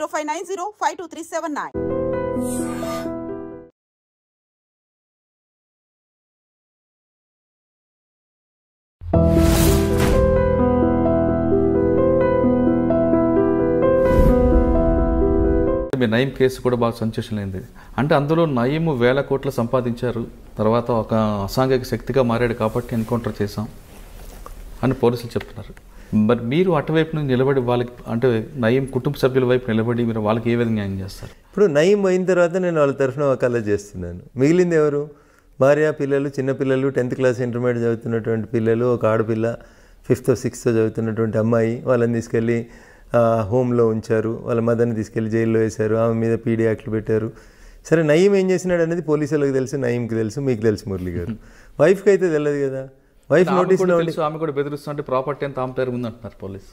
05905239. Nayeem case కూడా బాగా sensation అయింది. అంటే అందులో నయీం వేల కోట్లు సంపాదించారు, తర్వాత ఒక అసాంఘిక శక్తిగా మారాడు కాబట్టి ఎన్కౌంటర్ చేశాం అని పోలీసులు చెప్తున్నారు. మరి మీరు అటువైపు నుంచి నిలబడి వాళ్ళకి, అంటే నయీం కుటుంబ సభ్యుల వైపు నిలబడి మీరు వాళ్ళకి ఏ విధంగా న్యాయం చేస్తారు? ఇప్పుడు నయీం అయిన తర్వాత నేను వాళ్ళ తరఫున వకాలత్ చేస్తున్నాను. మిగిలింది ఎవరు? భార్య, పిల్లలు, చిన్నపిల్లలు, 10th క్లాస్ ఇంటర్మీడియట్ చదువుతున్నటువంటి పిల్లలు, ఒక ఆడపిల్ల 5th 6th చదువుతున్నటువంటి అమ్మాయి. వాళ్ళని తీసుకెళ్ళి హోమ్లో ఉంచారు, వాళ్ళ మదర్ని తీసుకెళ్ళి జైల్లో వేశారు, ఆమె మీద పీడీ యాక్ట్లు పెట్టారు. సరే, నయీం ఏం చేసినాడు అనేది పోలీసులకు తెలుసు, నయీంకి తెలుసు, మీకు తెలుసు మురళి గారు. వైఫ్కి అయితే తెలియదు కదా. వైఫ్ నోటీస్లో ఆమె కూడా బెదిరిస్తుంటే ప్రాపర్టీ అంతా ఆమె పేరు ఉందంటున్నారు పోలీసు.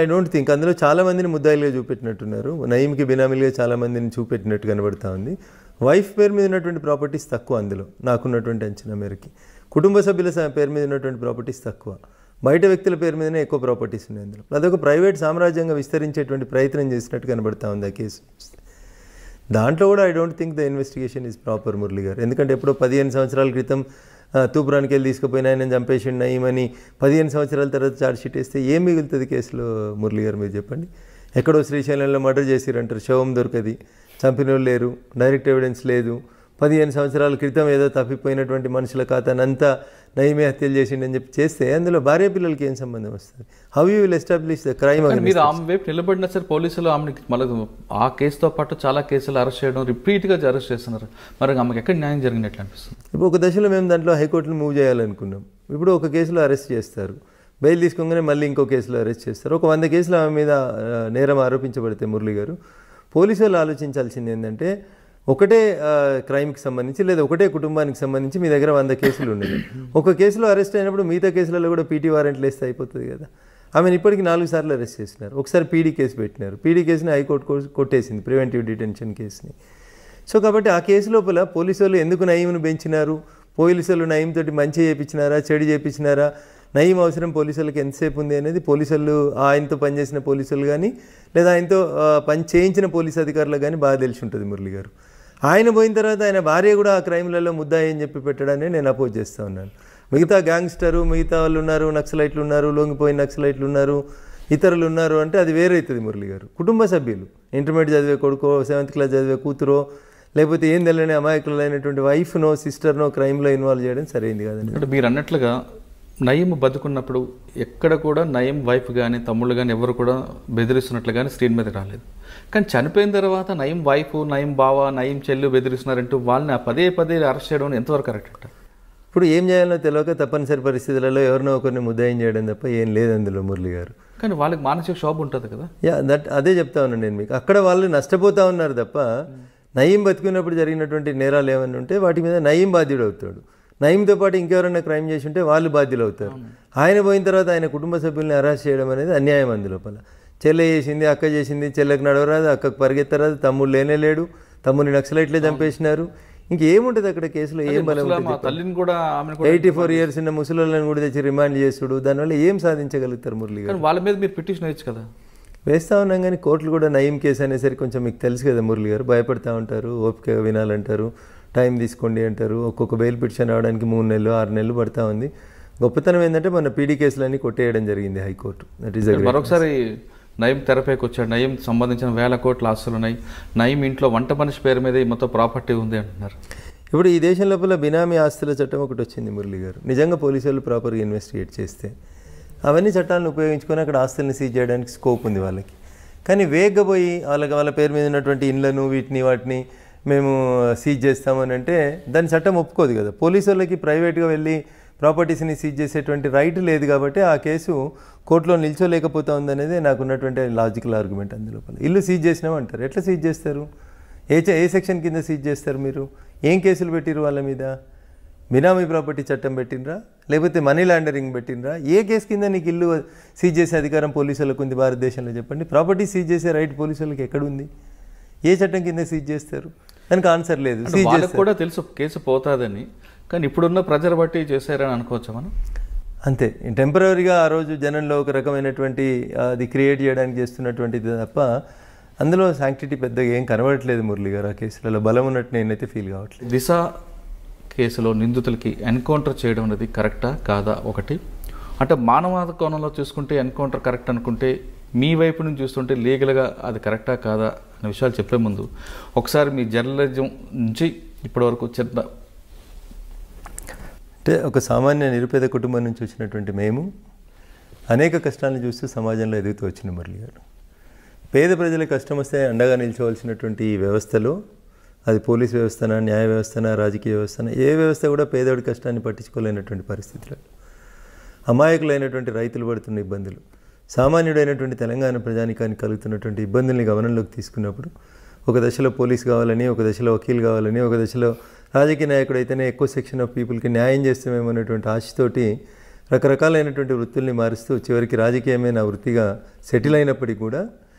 ఐ డోంట్ థింక్ అందులో చాలామందిని ముద్దాయిలుగా చూపెట్టినట్టున్నారు. నయీంకి బినామీలుగా చాలామందిని చూపెట్టినట్టు కనబడతా ఉంది. వైఫ్ పేరు మీద ఉన్నటువంటి ప్రాపర్టీస్ తక్కువ, అందులో నాకున్నటువంటి అంచనా మేరకి. కుటుంబ సభ్యుల పేరు మీద ఉన్నటువంటి ప్రాపర్టీస్ తక్కువ, బయట వ్యక్తుల పేరు మీదనే ఎక్కువ ప్రాపర్టీస్ ఉన్నాయి అందులో. అదొక ప్రైవేట్ సామ్రాజ్యంగా విస్తరించేటువంటి ప్రయత్నం చేసినట్టు కనబడతా ఉంది ఆ కేసు. దాంట్లో కూడా I don't think the investigation is proper Murali గారు. ఎందుకంటే ఎప్పుడో 15 సంవత్సరాల క్రితం తూపురానికి వెళ్ళి తీసుకుపోయినా ఆయన చంపేసిండు నయీమని 15 సంవత్సరాల తర్వాత ఛార్జ్షీట్ వేస్తే ఏం మిగులుతుంది కేసులో మురళి గారు? మీరు చెప్పండి. ఎక్కడో శ్రీశైలంలో మర్డర్ చేసిరంటారు, శవం దొరకది, చంపిన వాళ్ళు లేరు, డైరెక్ట్ ఎవిడెన్స్ లేదు. 15 సంవత్సరాల క్రితం ఏదో తప్పిపోయినటువంటి మనుషుల ఖాతానంతా నయీమే హత్యలు చేసిండని చెప్పి చేస్తే అందులో భార్య పిల్లలకి ఏం సంబంధం వస్తుంది? How you will establish the crime? మీరు ఆమె వైపు నిలబడినా సరే పోలీసులు ఆమెకి మళ్ళీ ఆ కేసుతో పాటు చాలా కేసులు అరెస్ట్ చేయడం, రిపీట్గా అరెస్ట్ చేస్తున్నారు. మరి ఆమెకి ఎక్కడ న్యాయం జరిగినట్లు అనిపిస్తుంది? ఇప్పుడు ఒక దశలో మేము దాంట్లో హైకోర్టును మూవ్ చేయాలనుకున్నాం. ఇప్పుడు ఒక కేసులో అరెస్ట్ చేస్తారు, బెయిల్ తీసుకోగానే మళ్ళీ ఇంకో కేసులో అరెస్ట్ చేస్తారు. ఒక 100 కేసులు ఆమె మీద నేరం ఆరోపించబడితే మురళి గారు, పోలీసు వాళ్ళు ఆలోచించాల్సింది ఏంటంటే, ఒకటే క్రైమ్కి సంబంధించి లేదా ఒకటే కుటుంబానికి సంబంధించి మీ దగ్గర 100 కేసులు ఉన్నాయి. ఒక కేసులో అరెస్ట్ అయినప్పుడు మిగతా కేసులలో కూడా పీటీ వారెంట్లు వేస్తే అయిపోతుంది కదా. ఆమెను ఇప్పటికి 4 సార్లు అరెస్ట్ చేసినారు. ఒకసారి పీడీ కేసు పెట్టినారు, పీడీ కేసుని హైకోర్టు కొట్టేసింది, ప్రివెంటివ్ డిటెన్షన్ కేసుని. సో కాబట్టి ఆ కేసు లోపల పోలీసు వాళ్ళు ఎందుకు నయీంను పెంచినారు, పోలీసులు నయీం తోటి మంచి చేయించినారా, చెడు చేయించినారా, నయీం అవసరం పోలీసులకు ఎంతసేపు ఉంది అనేది పోలీసులు, ఆయనతో పనిచేసిన పోలీసులు కానీ లేదా ఆయనతో పని చేయించిన పోలీసు అధికారులకు కానీ బాగా తెలిసి ఉంటుంది మురళి గారు. ఆయన పోయిన తర్వాత ఆయన భార్య కూడా ఆ క్రైమ్లలో ముద్దాయి అని చెప్పి పెట్టడాన్ని నేను అపోజ్ చేస్తూ ఉన్నాను. మిగతా గ్యాంగ్స్టరు, మిగతా వాళ్ళు ఉన్నారు, నక్సలైట్లు ఉన్నారు, లొంగిపోయిన నక్సలైట్లు ఉన్నారు, ఇతరులు ఉన్నారు అంటే అది వేరే అవుతుంది మురళి గారు. కుటుంబ సభ్యులు, ఇంటర్మీడియట్ చదివే కొడుకో, 7th క్లాస్ చదివే కూతురో, లేకపోతే ఏం తెలియని అమాయకులైనటువంటి వైఫ్నో సిస్టర్నో క్రైమ్లో ఇన్వాల్వ్ చేయడం సరైంది కాదండి. అంటే మీరు అన్నట్లుగా నయీం బతుకున్నప్పుడు ఎక్కడ కూడా నయీం వైఫ్ కానీ తమ్ముళ్ళు కానీ ఎవరు కూడా బెదిరిస్తున్నట్లు కానీ స్క్రీన్ మీద రాలేదు. కానీ చనిపోయిన తర్వాత నయీం వైఫ్, నయీం బావ, నయీం చెల్లు బెదిరిస్తున్నారంటూ వాళ్ళని పదే పదే అరెస్ట్ చేయడం ఎంతవరకు కరెక్ట్ అంటారు? ఇప్పుడు ఏం చేయాలో తెలియక తప్పనిసరి పరిస్థితులలో ఎవరినో ఒకరిని ముద్దాయం చేయడం తప్ప ఏం లేదు అందులో మురళి గారు. కానీ వాళ్ళకి మానసిక క్షోభ ఉంటుంది కదా. అదే చెప్తా ఉన్నాను నేను మీకు. అక్కడ వాళ్ళు నష్టపోతూ ఉన్నారు తప్ప నయీం బతుకున్నప్పుడు జరిగినటువంటి నేరాలు ఏమైనా ఉంటే వాటి మీద నయీం బాధ్యుడు అవుతాడు. నయీంతో పాటు ఇంకెవరైనా క్రైమ్ చేసి ఉంటే వాళ్ళు బాధ్యులు అవుతారు. ఆయన పోయిన తర్వాత ఆయన కుటుంబ సభ్యుల్ని అరెస్ట్ చేయడం అనేది అన్యాయం. అందులోపల చెల్లె చేసింది, అక్క చేసింది, చెల్లెకి నడవరాదు, అక్కకు పరిగెత్తరాదు, తమ్ముడు లేనే లేడు, తమ్ముడిని నక్సలైట్లే చంపేసినారు. ఇంకేముంటుంది అక్కడ కేసులో? ఏం బలం ఉంటుంది? 84 years ఉన్న ముసలిళ్ళని కూడా తెచ్చి రిమాండ్ చేసుడు, దానివల్ల ఏం సాధించగలుగుతారు మురళి గారు? వాళ్ళ మీద మీరు పిటిషన్ వేయచ్చు కదా. వేస్తూ ఉన్నాం కానీ కోర్టులు కూడా నయీం కేసు అనేసరికి కొంచెం మీకు తెలుసు కదా మురళి గారు, భయపడతా ఉంటారు, ఓపిక వినాలంటారు, టైం తీసుకోండి అంటారు. ఒక్కొక్క బెయిల్ పిటిషన్ రావడానికి 3 నెలలు 6 నెలలు పడతా ఉంది. గొప్పతనం ఏంటంటే మన పీడీ కేసులన్నీ కొట్టేయడం జరిగింది హైకోర్టు. దట్ ఈస్ మరొకసారి నయీం తెరపైకి వచ్చాడు. నయీం సంబంధించిన వేల కోట్ల ఆస్తులు ఉన్నాయి. నయీం ఇంట్లో వంట మనిషి పేరు మీద మొత్తం ప్రాపర్టీ ఉంది అంటున్నారు. ఇప్పుడు ఈ దేశం లోపల బినామీ ఆస్తుల చట్టం ఒకటి వచ్చింది మురళి గారు. నిజంగా పోలీసు వాళ్ళు ప్రాపర్గా ఇన్వెస్టిగేట్ చేస్తే అవన్నీ చట్టాలను ఉపయోగించుకొని అక్కడ ఆస్తులను సీజ్ చేయడానికి స్కోప్ ఉంది వాళ్ళకి. కానీ వేగగా పోయి వాళ్ళ పేరు మీద ఉన్నటువంటి ఇండ్లను వాటిని మేము సీజ్ చేస్తామని అంటే దాని చట్టం ఒప్పుకోదు కదా. పోలీసు వాళ్ళకి ప్రైవేట్గా వెళ్ళి ప్రాపర్టీస్ని సీజ్ చేసేటువంటి రైట్ లేదు కాబట్టి ఆ కేసు కోర్టులో నిల్చోలేకపోతా ఉందనేది నాకున్నటువంటి లాజికల్ ఆర్గ్యుమెంట్. అందులోపల ఇల్లు సీజ్ చేసినామంటారు, ఎట్లా సీజ్ చేస్తారు? ఏ సెక్షన్ కింద సీజ్ చేస్తారు? మీరు ఏం కేసులు పెట్టిరు వాళ్ళ మీద? బినామీ ప్రాపర్టీ చట్టం పెట్టినరా, లేకపోతే మనీ లాండరింగ్ పెట్టినరా? ఏ కేసు కింద నీకు ఇల్లు సీజ్ చేసే అధికారం పోలీసులకు ఉంది భారతదేశంలో? చెప్పండి. ప్రాపర్టీ సీజ్ చేసే రైట్ పోలీసులకు ఎక్కడుంది? ఏ చట్టం కింద సీజ్ చేస్తారు? దానికి ఆన్సర్ లేదు. వాళ్ళకి కూడా తెలుసు కేసు పోతాదని, కానీ ఇప్పుడున్న ప్రజలు బట్టి చేశారని అనుకోవచ్చా మనం? అంతే టెంపరీగా ఆ రోజు జనంలో ఒక రకమైనటువంటి అది క్రియేట్ చేయడానికి చేస్తున్నటువంటిది తప్ప అందులో శాంక్టిటీ పెద్దగా ఏం కనబడట్లేదు మురళి గారు. ఆ కేసులలో బలం ఉన్నట్టు నేనైతే ఫీల్ కావట్లేదు. దిశ కేసులో నిందితులకి ఎన్కౌంటర్ చేయడం అనేది కరెక్టా కాదా? ఒకటి అంటే మానవాద కోణంలో చూసుకుంటే ఎన్కౌంటర్ కరెక్ట్ అనుకుంటే, మీ వైపు నుంచి చూస్తుంటే లీగల్గా అది కరెక్టా కాదా అనే విషయాలు చెప్పే ముందు ఒకసారి మీ జర్నలిజం నుంచి ఇప్పటివరకు చిన్న అంటే ఒక సామాన్య నిరుపేద కుటుంబం నుంచి వచ్చినటువంటి మేము అనేక కష్టాలను చూస్తూ సమాజంలో ఎదుగుతూ వచ్చిన మురళి గారు. పేద ప్రజలకు కష్టం వస్తే అండగా నిల్చోవలసినటువంటి ఈ వ్యవస్థలో, అది పోలీస్ వ్యవస్థన, న్యాయ వ్యవస్థన, రాజకీయ వ్యవస్థన, ఏ వ్యవస్థ కూడా పేదోడి కష్టాన్ని పట్టించుకోలేనటువంటి పరిస్థితులు, అమాయకులైనటువంటి రైతులు పడుతున్న ఇబ్బందులు, సామాన్యుడైనటువంటి తెలంగాణ ప్రజానికానికి కలుగుతున్నటువంటి ఇబ్బందుల్ని గమనంలోకి తీసుకున్నప్పుడు ఒక దశలో పోలీస్ కావాలని, ఒక దశలో వకీల్ కావాలని, ఒక దశలో రాజకీయ నాయకుడు అయితేనే ఎక్కువ సెక్షన్ ఆఫ్ పీపుల్కి న్యాయం చేస్తామేమో అనేటువంటి ఆశతోటి రకరకాలైనటువంటి వృత్తుల్ని మారుస్తూ చివరికి రాజకీయమే నా వృత్తిగా సెటిల్ అయినప్పటికీ కూడా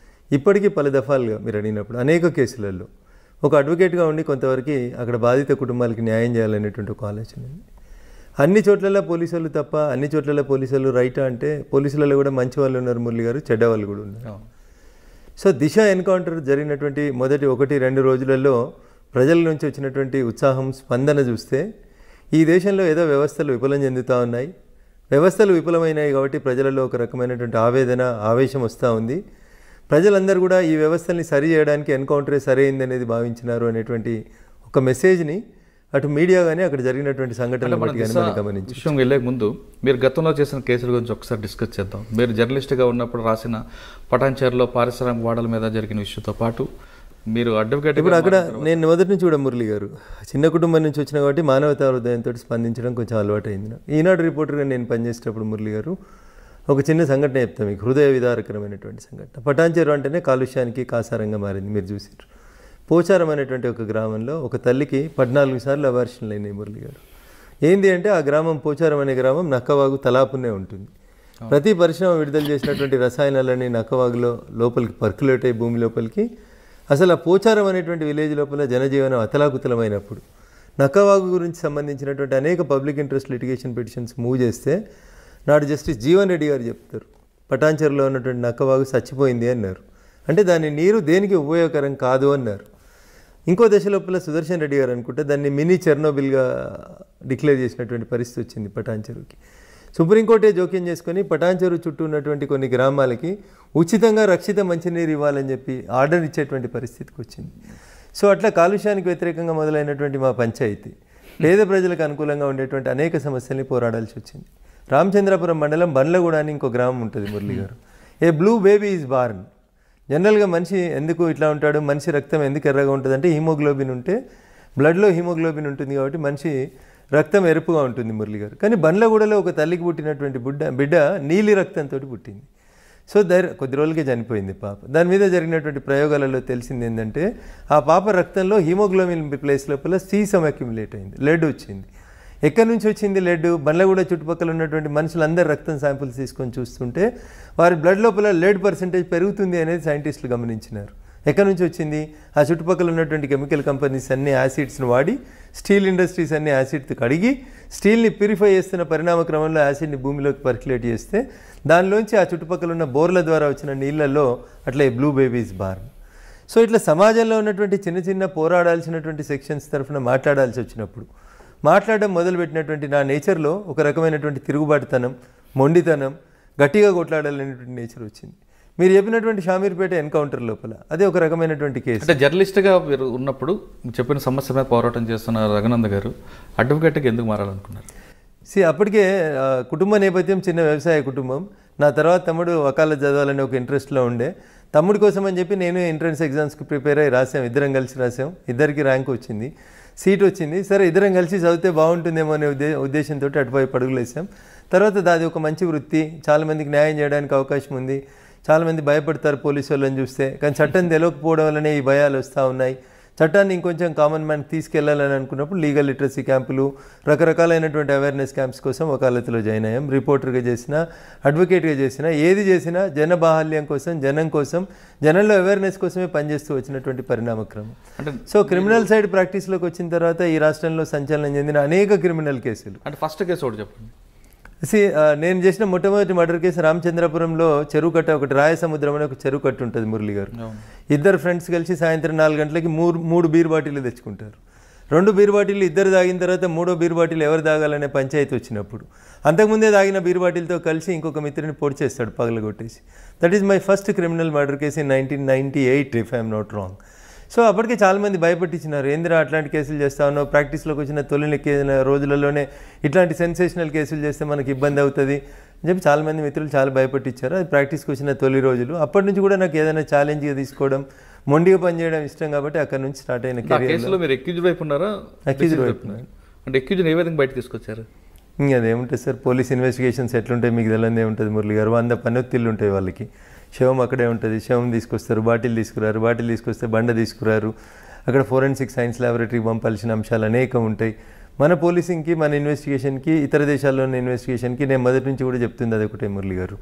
ఇప్పటికీ పలు దఫాలుగా మీరు అడిగినప్పుడు అనేక కేసులలో ఒక అడ్వకేట్గా ఉండి కొంతవరకు అక్కడ బాధిత కుటుంబాలకి న్యాయం చేయాలనేటువంటి ఒక ఆలోచన ఉంది. అన్ని చోట్లలో పోలీసులు తప్ప అన్ని చోట్లలో పోలీసులు రైటా అంటే పోలీసులలో కూడా మంచి వాళ్ళు ఉన్నారు మురళి గారు, చెడ్డ వాళ్ళు కూడా ఉన్నారు. సో దిశ ఎన్కౌంటర్ జరిగినటువంటి మొదటి 1-2 రోజులలో ప్రజల నుంచి వచ్చినటువంటి ఉత్సాహం, స్పందన చూస్తే ఈ దేశంలో ఏదో వ్యవస్థలు విఫలం చెందుతూ ఉన్నాయి, వ్యవస్థలు విఫలమైనాయి కాబట్టి ప్రజలలో ఒక రకమైనటువంటి ఆవేదన, ఆవేశం వస్తూ ఉంది. ప్రజలందరూ కూడా ఈ వ్యవస్థల్ని సరి చేయడానికి ఎన్కౌంటరే సరైంది అనేది భావించినారు అనేటువంటి ఒక మెసేజ్ని అటు మీడియా కానీ అక్కడ జరిగినటువంటి సంఘటనలు బట్టి కానీ మనం గమనించి విషయం వెళ్ళే ముందు మీరు గతంలో చేసిన కేసుల గురించి ఒకసారి డిస్కస్ చేద్దాం. మీరు జర్నలిస్ట్గా ఉన్నప్పుడు రాసిన పటాన్చేరులో పారిశ్రామిక వాడల మీద జరిగిన విషయంతో పాటు మీరు అడ్వకేట్. ఇప్పుడు అక్కడ నేను మొదటి నుంచి కూడా మురళి గారు చిన్న కుటుంబం నుంచి వచ్చిన కాబట్టి మానవతా హృదయంతో స్పందించడం కొంచెం అలవాటు అయింది నాకు. ఈనాడు రిపోర్టర్గా నేను పనిచేసేటప్పుడు మురళి గారు ఒక చిన్న సంఘటన చెప్తాను మీకు, హృదయ విదారకరమైనటువంటి సంఘటన. పటాన్చేరు అంటేనే కాలుష్యానికి కాసారంగా మారింది, మీరు చూసారు. పోచారం అనేటువంటి ఒక గ్రామంలో ఒక తల్లికి 14 సార్లు అబార్షన్లు అయినాయి మురళి గారు. ఏంది అంటే ఆ గ్రామం, పోచారం అనే గ్రామం నక్కవాగు తలాపునే ఉంటుంది. ప్రతి పరిశ్రమ విడుదల చేసినటువంటి రసాయనాలని నక్కవాగులో లోపలికి పర్కులేట్ అయ్యి భూమి లోపలికి, అసలు ఆ పోచారం అనేటువంటి విలేజ్ లోపల జనజీవనం అతలాకుతలమైనప్పుడు నక్కవాగు గురించి సంబంధించినటువంటి అనేక public interest litigation petitions move చేస్తే నాడు జస్టిస్ జీవన్ రెడ్డి గారు చెప్తారు, పటాన్చెరులో ఉన్నటువంటి నక్కవాగు చచ్చిపోయింది అన్నారు. అంటే దాని నీరు దేనికి ఉపయోగకరం కాదు అన్నారు. ఇంకో దశ లోపల సుదర్శన్ రెడ్డి గారు అనుకుంటే దాన్ని మినీ చెర్నోబిల్గా డిక్లేర్ చేసినటువంటి పరిస్థితి వచ్చింది పటాన్చెరుకి. సుప్రీంకోర్టే జోక్యం చేసుకొని పటాన్చెరు చుట్టూ ఉన్నటువంటి కొన్ని గ్రామాలకి ఉచితంగా రక్షిత మంచినీరు ఇవ్వాలని చెప్పి ఆర్డర్ ఇచ్చేటువంటి పరిస్థితికి వచ్చింది. సో అట్లా కాలుష్యానికి వ్యతిరేకంగా మొదలైనటువంటి మా పంచాయతీ పేద ప్రజలకు అనుకూలంగా ఉండేటువంటి అనేక సమస్యల్ని పోరాడాల్సి వచ్చింది. రామచంద్రపురం మండలం బండ్లగూడ అని ఇంకో గ్రామం ఉంటుంది మురళి గారు. ఏ బ్లూ బేబీ ఈజ్ బార్న్. జనరల్గా మనిషి ఎందుకు ఇట్లా ఉంటాడు, మనిషి రక్తం ఎందుకు ఎర్రగా ఉంటుంది అంటే హీమోగ్లోబిన్ ఉంటే, బ్లడ్లో హీమోగ్లోబిన్ ఉంటుంది కాబట్టి మనిషి రక్తం ఎరుపుగా ఉంటుంది మురళి గారు. కానీ బండ్లగూడలో ఒక తల్లికి పుట్టినటువంటి బిడ్డ నీలి రక్తంతో పుట్టింది. సో కొద్ది రోజులకే చనిపోయింది పాప. దాని మీద జరిగినటువంటి ప్రయోగాలలో తెలిసింది ఏంటంటే ఆ పాప రక్తంలో హీమోగ్లోబిన్ ప్లేస్ లోపల సీసం అక్యుములేట్ అయింది, లెడ్ వచ్చింది. ఎక్కడి నుంచి వచ్చింది లెడ్? బండ్లగూడ చుట్టుపక్కల ఉన్నటువంటి మనుషులందరూ రక్తం శాంపుల్స్ తీసుకొని చూస్తుంటే వారి బ్లడ్ లోపల లెడ్ పర్సెంటేజ్ పెరుగుతుంది అనేది సైంటిస్టులు గమనించినారు. ఎక్కడి నుంచి వచ్చింది? ఆ చుట్టుపక్కల ఉన్నటువంటి కెమికల్ కంపెనీస్ అన్ని యాసిడ్స్ని వాడి, స్టీల్ ఇండస్ట్రీస్ అన్ని యాసిడ్తో కడిగి స్టీల్ని ప్యూరిఫై చేస్తున్న పరిణామ క్రమంలో యాసిడ్ని భూమిలోకి పర్క్యులేట్ చేస్తే దానిలోంచి ఆ చుట్టుపక్కల ఉన్న బోర్ల ద్వారా వచ్చిన నీళ్ళల్లో అట్లా బ్లూ బేబీస్ బార్న్. సో ఇట్లా సమాజంలో ఉన్నటువంటి చిన్న చిన్న పోరాడాల్సినటువంటి సెక్షన్స్ తరఫున మాట్లాడాల్సి వచ్చినప్పుడు మాట్లాడడం మొదలుపెట్టినటువంటి నా నేచర్లో ఒక రకమైనటువంటి తిరుగుబాటుతనం, మొండితనం, గట్టిగా కొట్లాడాలనేటువంటి నేచర్ వచ్చింది. మీరు చెప్పినటువంటి షామీర్పేట ఎన్కౌంటర్ లోపల అదే ఒక రకమైనటువంటి కేసు. అంటే జర్నలిస్ట్గా మీరు ఉన్నప్పుడు చెప్పిన సమస్య మీద పోరాటం చేస్తున్న రఘునంద్ గారు అడ్వకేట్గా ఎందుకు మారాలనుకున్నారు? అప్పటికే కుటుంబ నేపథ్యం చిన్న వ్యవసాయ కుటుంబం. నా తర్వాత తమ్ముడు వకాలత్ చదవాలని ఒక ఇంట్రెస్ట్లో ఉండే. తమ్ముడి కోసం అని చెప్పి నేను ఎంట్రన్స్ ఎగ్జామ్స్కి ప్రిపేర్ అయ్యి రాసాం, ఇద్దరం కలిసి రాసాం. ఇద్దరికి ర్యాంక్ వచ్చింది, సీట్ వచ్చింది. సరే ఇద్దరం కలిసి చదివితే బాగుంటుందేమో అనే ఉద్దేశంతో అటువైపు అడుగులు వేసాం. తర్వాత అది ఒక మంచి వృత్తి, చాలామందికి న్యాయం చేయడానికి అవకాశం ఉంది. చాలామంది భయపడతారు పోలీసు వాళ్ళని చూస్తే, కానీ చట్టం తెలియకపోవడం వల్లనే ఈ భయాలు వస్తూ ఉన్నాయి. చట్టాన్ని ఇంకొంచెం కామన్ మ్యాన్ తీసుకెళ్లాలని అనుకున్నప్పుడు లీగల్ లిటరసీ క్యాంపులు, రకరకాలైనటువంటి అవేర్నెస్ క్యాంప్స్ కోసం వకాలత్లో జాయిన్ అయ్యాం. రిపోర్టర్గా చేసినా, అడ్వకేట్గా చేసినా, ఏది చేసినా జన బాహల్యం కోసం, జనం కోసం, జనంలో అవేర్నెస్ కోసమే పనిచేస్తూ వచ్చినటువంటి పరిణామక్రమం. సో క్రిమినల్ సైడ్ ప్రాక్టీస్లోకి వచ్చిన తర్వాత ఈ రాష్ట్రంలో సంచలనం చెందిన అనేక క్రిమినల్ కేసులు. అంటే ఫస్ట్ కేసు ఒకటి చెప్పండి. నేను చేసిన మొట్టమొదటి మర్డర్ కేసు రామచంద్రపురంలో చెరువు కట్ట, ఒకటి రాయసముద్రం అనే ఒక చెరువు కట్ట ఉంటుంది మురళి గారు. ఇద్దరు ఫ్రెండ్స్ కలిసి సాయంత్రం 4 గంటలకి మూడు బీర్ బాటిల్ తెచ్చుకుంటారు. 2 బీర్ బాటిల్ ఇద్దరు తాగిన తర్వాత 3వ బీర్ బాటిల్ ఎవరు తాగాలనే పంచాయతీ వచ్చినప్పుడు అంతకుముందే తాగిన బీర్ బాటిల్తో కలిసి ఇంకొక మిత్రుని పొడి చేస్తాడు పగలగొట్టేసి. That is my first criminal murder case in 1998 if I'm not wrong. So అప్పటికే చాలామంది భయపెట్టించినారు, ఏందిరా అట్లాంటి కేసులు చేస్తా ఉన్నావు, ప్రాక్టీస్లోకి వచ్చిన తొలి రోజులలోనే ఇట్లాంటి సెన్సేషనల్ కేసులు చేస్తే మనకి ఇబ్బంది అవుతుంది అని చెప్పి చాలామంది మిత్రులు చాలా భయపెట్టించారు. అది ప్రాక్టీస్కి వచ్చిన తొలి రోజులు. అప్పటి నుంచి కూడా నాకు ఏదైనా ఛాలెంజ్గా తీసుకోవడం, మొండిగా పనిచేయడం ఇష్టం కాబట్టి అక్కడ నుంచి స్టార్ట్ అయిన కేసులో మీరు అక్యూజ్డ్ వైపు ఉన్నారా? అక్యూజ్డ్ వైపు. అంటే అక్యూజ్డ్ ఏ విధంగా బయట తీసుకొచ్చారు? ఇంకా అదేముంటుంది సార్, పోలీస్ ఇన్వెస్టిగేషన్స్ ఎట్లుంటాయి మీకు తెలియదే ఉంటుంది మురళి గారు. 100 పనొత్తిళ్ళు ఉంటాయి వాళ్ళకి. శవం అక్కడే ఉంటుంది, శవం తీసుకొస్తారు, బాటిల్ తీసుకొస్తే బండ తీసుకురారు. అక్కడ ఫోరెన్సిక్ సైన్స్ ల్యాబొరేటరీకి పంపాల్సిన అంశాలు అనేకం ఉంటాయి. మన పోలీసింగ్కి, మన ఇన్వెస్టిగేషన్కి, ఇతర దేశాల్లోని ఇన్వెస్టిగేషన్కి నేను మొదటి నుంచి కూడా చెప్తుంది అది ఒకటే మురళి గారు.